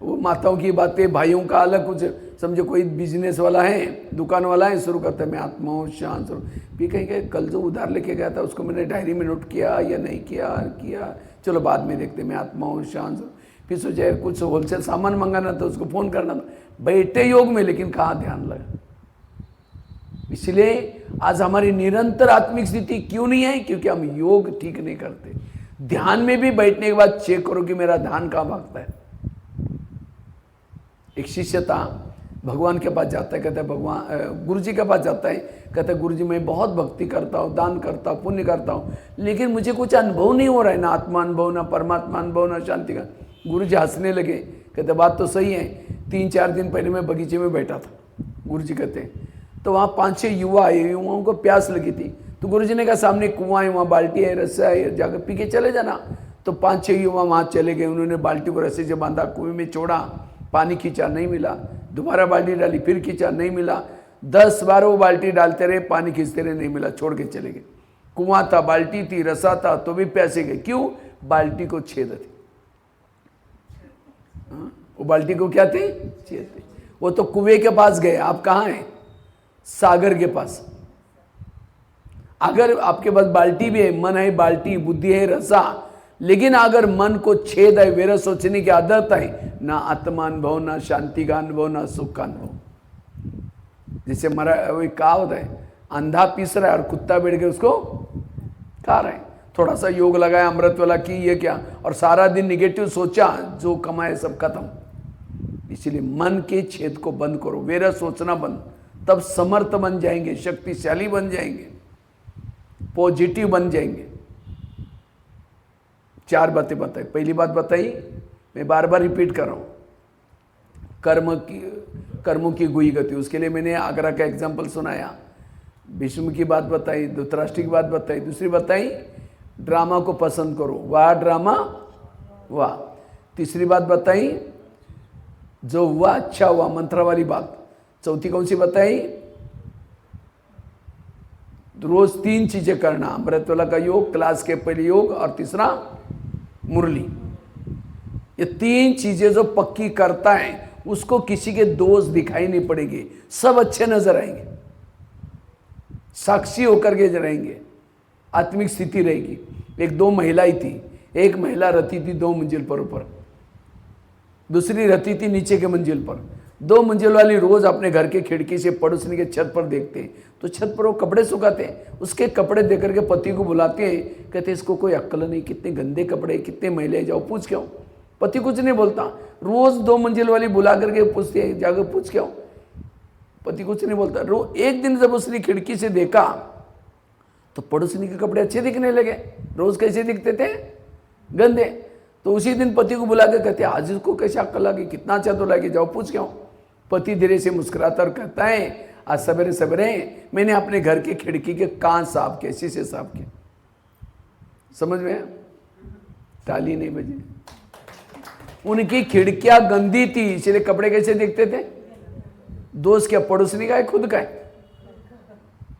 वो माताओं की बातें, भाइयों का अलग कुछ। समझो कोई बिजनेस वाला है, दुकान वाला है, शुरू करता है मैं आत्मा हूँ, शांत स्वरूप। फिर कहेंगे कल जो उधार लेके गया था उसको मैंने डायरी में नोट किया या नहीं किया, चलो बाद में देखते, मैं आत्मा हूँ, शांत स्वरूप। फिर सोचा कुछ होलसेल सामान मंगाना था, उसको फ़ोन करना था, बैठे योग में, लेकिन कहाँ ध्यान लगा। इसलिए आज हमारी निरंतर आत्मिक स्थिति क्यों नहीं है? क्योंकि हम योग ठीक नहीं करते। ध्यान में भी बैठने के बाद चेक करो कि मेरा ध्यान कहाँ भागता है। एक शिष्य था, भगवान के पास जाता है, कहता है भगवान, गुरु जी के पास जाता है, कहता है गुरु जी मैं बहुत भक्ति करता हूँ, दान करता हूँ, पुण्य करता हूँ, लेकिन मुझे कुछ अनुभव नहीं हो रहा है, ना आत्मा अनुभव, ना परमात्मा अनुभव, ना शांति का। गुरु जी हंसने लगे, कहते बात तो सही है, 3-4 दिन पहले मैं बगीचे में बैठा था, गुरु जी कहते हैं, तो वहाँ 5-6 युवा आए, युवाओं को प्यास लगी थी, तो गुरु जी ने कहा सामने कुआं है, वहाँ बाल्टी है, रस्सा है, जाकर पी के चले जाना। तो 5-6 युवा वहाँ चले गए, उन्होंने बाल्टी को रस्से से बांधा, कुएं में छोड़ा, पानी खींचा, नहीं मिला, दोबारा बाल्टी डाली, फिर खींचा, नहीं मिला, 10 बार वो बाल्टी डालते रहे, पानी खींचते रहे, नहीं मिला, छोड़ के चले गए। कुआं था, बाल्टी थी, रसा था, तो भी प्यासे गए। क्यों? बाल्टी को छेद थी। वो बाल्टी को क्या थी? छेद थी। वो तो कुएं के पास गए, आप कहाँ हैं? सागर के पास। अगर आपके पास बाल्टी भी है, मन है, बाल्टी, बुद्धि है, रसा, लेकिन अगर मन को छेद है, वेरा सोचने की आदत है, ना आत्मा अनुभव, ना शांति का अनुभव, ना सुख का अनुभव। जैसे वही कहावत है, अंधा पीस रहा है और कुत्ता बैठ के उसको खा रहा है। थोड़ा सा योग लगाया, अमृत वाला की, ये क्या, और सारा दिन निगेटिव सोचा, जो कमाए सब खत्म। इसलिए मन के छेद को बंद करो, वेरा सोचना बंद, तब समर्थ बन जाएंगे, शक्तिशाली बन जाएंगे, पॉजिटिव बन जाएंगे। 4 बातें बताई। पहली बात बताई, मैं बार बार रिपीट कर रहा हूँ, कर्मों की गुई गति। उसके लिए मैंने आगरा का एग्जाम्पल सुनाया, भीष्म की बात बताई, धृतराष्ट्र की बात बताई, दूसरी बताई ड्रामा को पसंद करो, वाह ड्रामा वाह। तीसरी बात बताई जो हुआ अच्छा हुआ, मंत्र वाली बात। चौथी कौन सी बताई? रोज 3 चीजें करना, अमृतवाला का योग, क्लास के पहले योग, और तीसरा मुरली। ये 3 चीजें जो पक्की करता है उसको किसी के दोष दिखाई नहीं पड़ेंगे, सब अच्छे नजर आएंगे, साक्षी होकर के रहेंगे, आत्मिक स्थिति रहेगी। 1-2 महिलाएं थी, एक महिला रहती थी 2 मंजिल पर ऊपर, दूसरी रहती थी नीचे के मंजिल पर। 2 मंजिल वाली रोज अपने घर के खिड़की से पड़ोसी के छत पर देखते, तो छत पर वो कपड़े सुखाते, उसके कपड़े देख करके पति को बुलाते हैं, कहते इसको कोई अक्ल नहीं, कितने गंदे कपड़े, कितने मैले, जाओ पूछ के आओ। पति कुछ नहीं बोलता, रोज 2 मंजिल वाली बुला करके पूछते हैं, जाकर पूछ के आओ। पति कुछ नहीं बोलता। एक दिन जब उसने खिड़की से देखा तो पड़ोसी के कपड़े अच्छे दिखने लगे, रोज कैसे दिखते थे? गंदे। तो उसी दिन पति को बुला के कहते आज इसको कैसे अक्ल लगी, कितना अच्छा तो लगे, जाओ पूछ के आओ। पति धीरे से मुस्कुराता और कहता है आज सवेरे सवेरे मैंने अपने घर के खिड़की के कांच साफ किए, शीशे साफ किए। समझ में आया? ताली नहीं बजी। उनकी खिड़कियां गंदी थी, इसलिए कपड़े कैसे दिखते थे? दोस्त क्या, पड़ोसनी का है, खुद का है?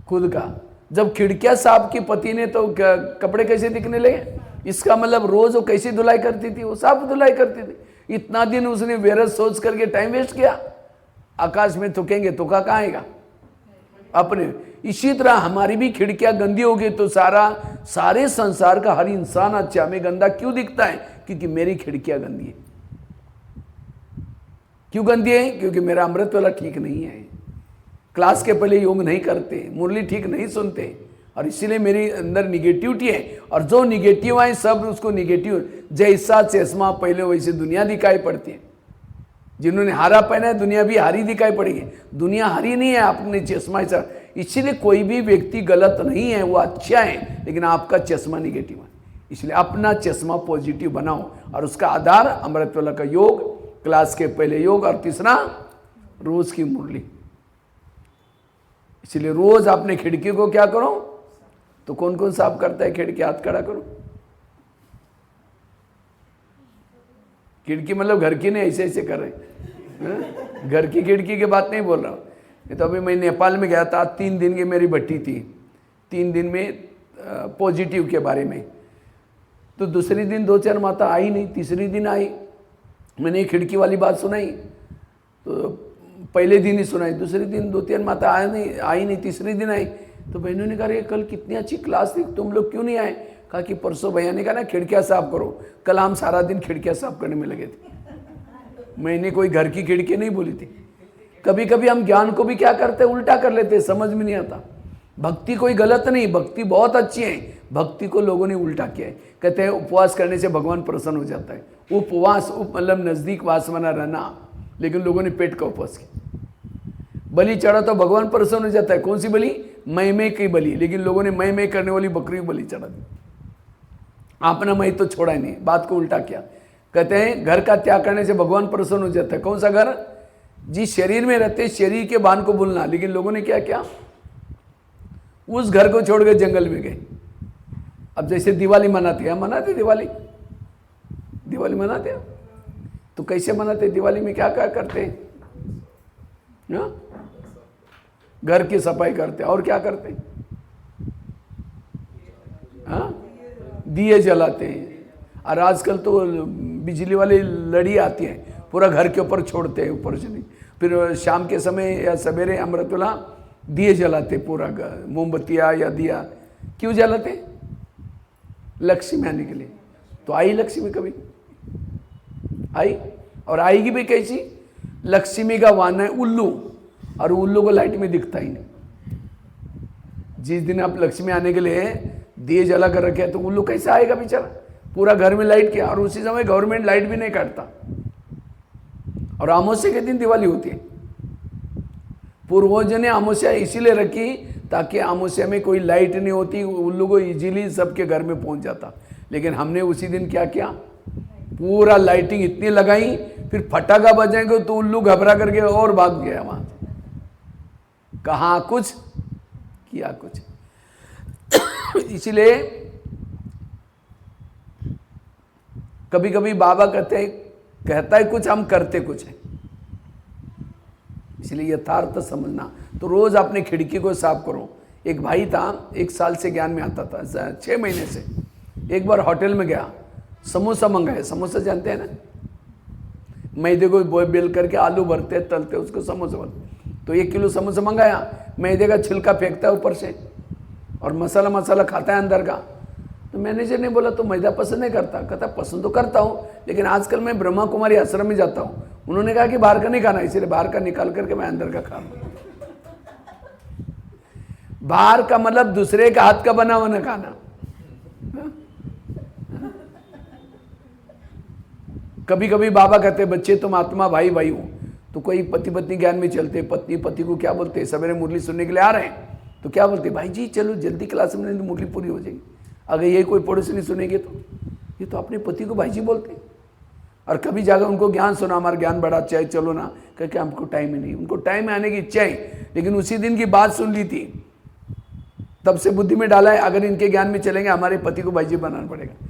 खुद का। जब खिड़कियां साफ की पति ने तो कपड़े कैसे दिखने लगे? इसका मतलब रोज वो कैसी धुलाई करती थी? वो साफ धुलाई करती थी। इतना दिन उसने व्यर्थ सोच करके टाइम वेस्ट किया। आकाश में थूकेंगे तो कहाँ आएगा अपने। इसी तरह हमारी भी खिड़कियां गंदी होगी तो सारे संसार का हर इंसान अच्छा, में गंदा क्यों दिखता है? क्योंकि मेरी खिड़कियां गंदी है। क्यों गंदी है? क्योंकि मेरा अमृत वाला ठीक नहीं है, क्लास के पहले योग नहीं करते, मुरली ठीक नहीं सुनते, और इसीलिए मेरी अंदर निगेटिविटी है। और जो निगेटिव है सब उसको निगेटिव, जैसा चश्मा पहले वैसे दुनिया दिखाई पड़ती है। जिन्होंने हारा पहना है दुनिया भी हारी दिखाई पड़ेगी। दुनिया हारी नहीं है, आपने चश्मा ऐसा। इसीलिए कोई भी व्यक्ति गलत नहीं है, वो अच्छा है, लेकिन आपका चश्मा निगेटिव है। इसलिए अपना चश्मा पॉजिटिव बनाओ, और उसका आधार अमृतवेला का योग, क्लास के पहले योग, और तीसरा रोज की मुरली। इसलिए रोज अपने खिड़की को क्या करो? तो कौन कौन साफ करता है खिड़की? हाथ खड़ा करो। खिड़की मतलब घर की नहीं, ऐसे ऐसे कर रहे हैं। घर की खिड़की की बात नहीं बोल रहा हूँ। ये तो अभी मैं नेपाल में गया था, 3 दिन की मेरी भट्टी थी, 3 दिन में पॉजिटिव के बारे में। तो दूसरे दिन 2-4 माता आई नहीं, तीसरी दिन आई, मैंने खिड़की वाली बात सुनाई, तो पहले दिन ही सुनाई, दूसरे दिन 2-3 माता आई नहीं, तीसरे दिन आई। तो बहनों ने कहा कल कितनी अच्छी क्लास थी, तुम लोग क्यों नहीं आए? कहा कि परसों भैया ने कहा ना खिड़कियां साफ करो, कल हम सारा दिन खिड़कियां साफ करने में लगे थे। मैंने कोई घर की खिड़की नहीं बोली थी। कभी कभी हम ज्ञान को भी क्या करते हैं, उल्टा कर लेते हैं, समझ में नहीं आता। भक्ति कोई गलत नहीं, भक्ति बहुत अच्छी है, भक्ति को लोगों ने उल्टा किया है। कहते हैं उपवास करने से भगवान प्रसन्न हो जाता है। उपवास मतलब नजदीक वास बना रहना, लेकिन लोगों ने पेट का उपवास किया। बलि चढ़ा तो भगवान प्रसन्न हो जाता है। कौन सी बलि? मैं की बलि, लेकिन लोगों ने मैं करने वाली बकरी की बलि चढ़ा दी। आपने मैं तो छोड़ा ही नहीं, बात को उल्टा किया। कहते हैं घर का त्याग करने से भगवान प्रसन्न हो जाता है। कौन सा घर? जिस शरीर में रहते शरीर के बांध को भूलना, लेकिन लोगों ने क्या किया? उस घर को छोड़ के जंगल में गए। अब जैसे दिवाली मनाते हैं, मनाते दिवाली मनाते, तो कैसे मनाते? दिवाली में क्या क्या करते हैं? घर की सफाई करते, और क्या करते हैं? दिए जलाते हैं। और आजकल तो बिजली वाली लड़ी आती है, पूरा घर के ऊपर छोड़ते हैं, ऊपर से नहीं। फिर शाम के समय या सवेरे अमृतवेला दिए जलाते, पूरा मोमबत्तियाँ या दिया। क्यों जलाते? लक्ष्मी आने के लिए। तो आई लक्ष्मी कभी? आई, और आएगी भी कैसी? लक्ष्मी का वाहन है उल्लू, और उल्लू को लाइट में दिखता ही नहीं। जिस दिन आप लक्ष्मी आने के लिए दिए जला कर रखे तो उल्लू कैसे आएगा बेचारा? पूरा घर में लाइट किया, और उसी समय गवर्नमेंट लाइट भी नहीं काटता। और अमावस्या के दिन दिवाली होती है। पूर्वजों ने अमावस्या इसीलिए रखी ताकि अमावस्या में कोई लाइट नहीं होती, उल्लू को इजीली सबके घर में पहुंच जाता। लेकिन हमने उसी दिन क्या किया? पूरा लाइटिंग इतनी लगाई, फिर फटाका बजाएंगे तो उल्लू घबरा करके और भाग गया वहां से। कहा कुछ किया कुछ। इसीलिए कभी कभी बाबा कहता है कुछ, हम करते कुछ है। इसलिए यथार्थ समझना। तो रोज अपने खिड़की को साफ करो। एक भाई था, 1 साल से ज्ञान में आता था, 6 महीने से। एक बार होटल में गया, समोसा मंगाया। समोसा जानते हैं ना, मैदे को बेल करके आलू भरते तलते उसको समोसा बोलते। तो 1 किलो समोसा मंगाया, मैदे का छिलका फेंकता है ऊपर से, और मसाला खाता है अंदर का। तो मैनेजर ने बोला तो मैदा पसंद नहीं करता? कहता पसंद तो करता हूँ, लेकिन आजकल मैं ब्रह्मा कुमारी आश्रम में जाता हूँ। उन्होंने कहा कि बाहर का नहीं खाना, इसलिए बाहर का निकाल करके मैं अंदर का खा लूँ। बाहर का मतलब दूसरे का हाथ का बना हुआ ना खाना। कभी कभी बाबा कहते बच्चे तुम आत्मा भाई भाई हो। तो कोई पति पत्नी ज्ञान में चलते, पत्नी पति को क्या बोलते? सवेरे मुरली सुनने के लिए आ रहे हैं तो क्या बोलते? भाई जी चलो जल्दी क्लास में, मुरली पूरी हो जाएगी। अगर ये कोई पड़ोसी नहीं सुनेंगे तो ये तो अपने पति को भाई जी बोलते। और कभी जाकर उनको ज्ञान सुना, हमारा ज्ञान बढ़ा, चाहे चलो ना, क्योंकि हमको टाइम ही नहीं। उनको टाइम में आने की इच्छा है, लेकिन उसी दिन की बात सुन ली थी, तब से बुद्धि में डाला है अगर इनके ज्ञान में चलेंगे हमारे पति को भाईजी बनाना पड़ेगा।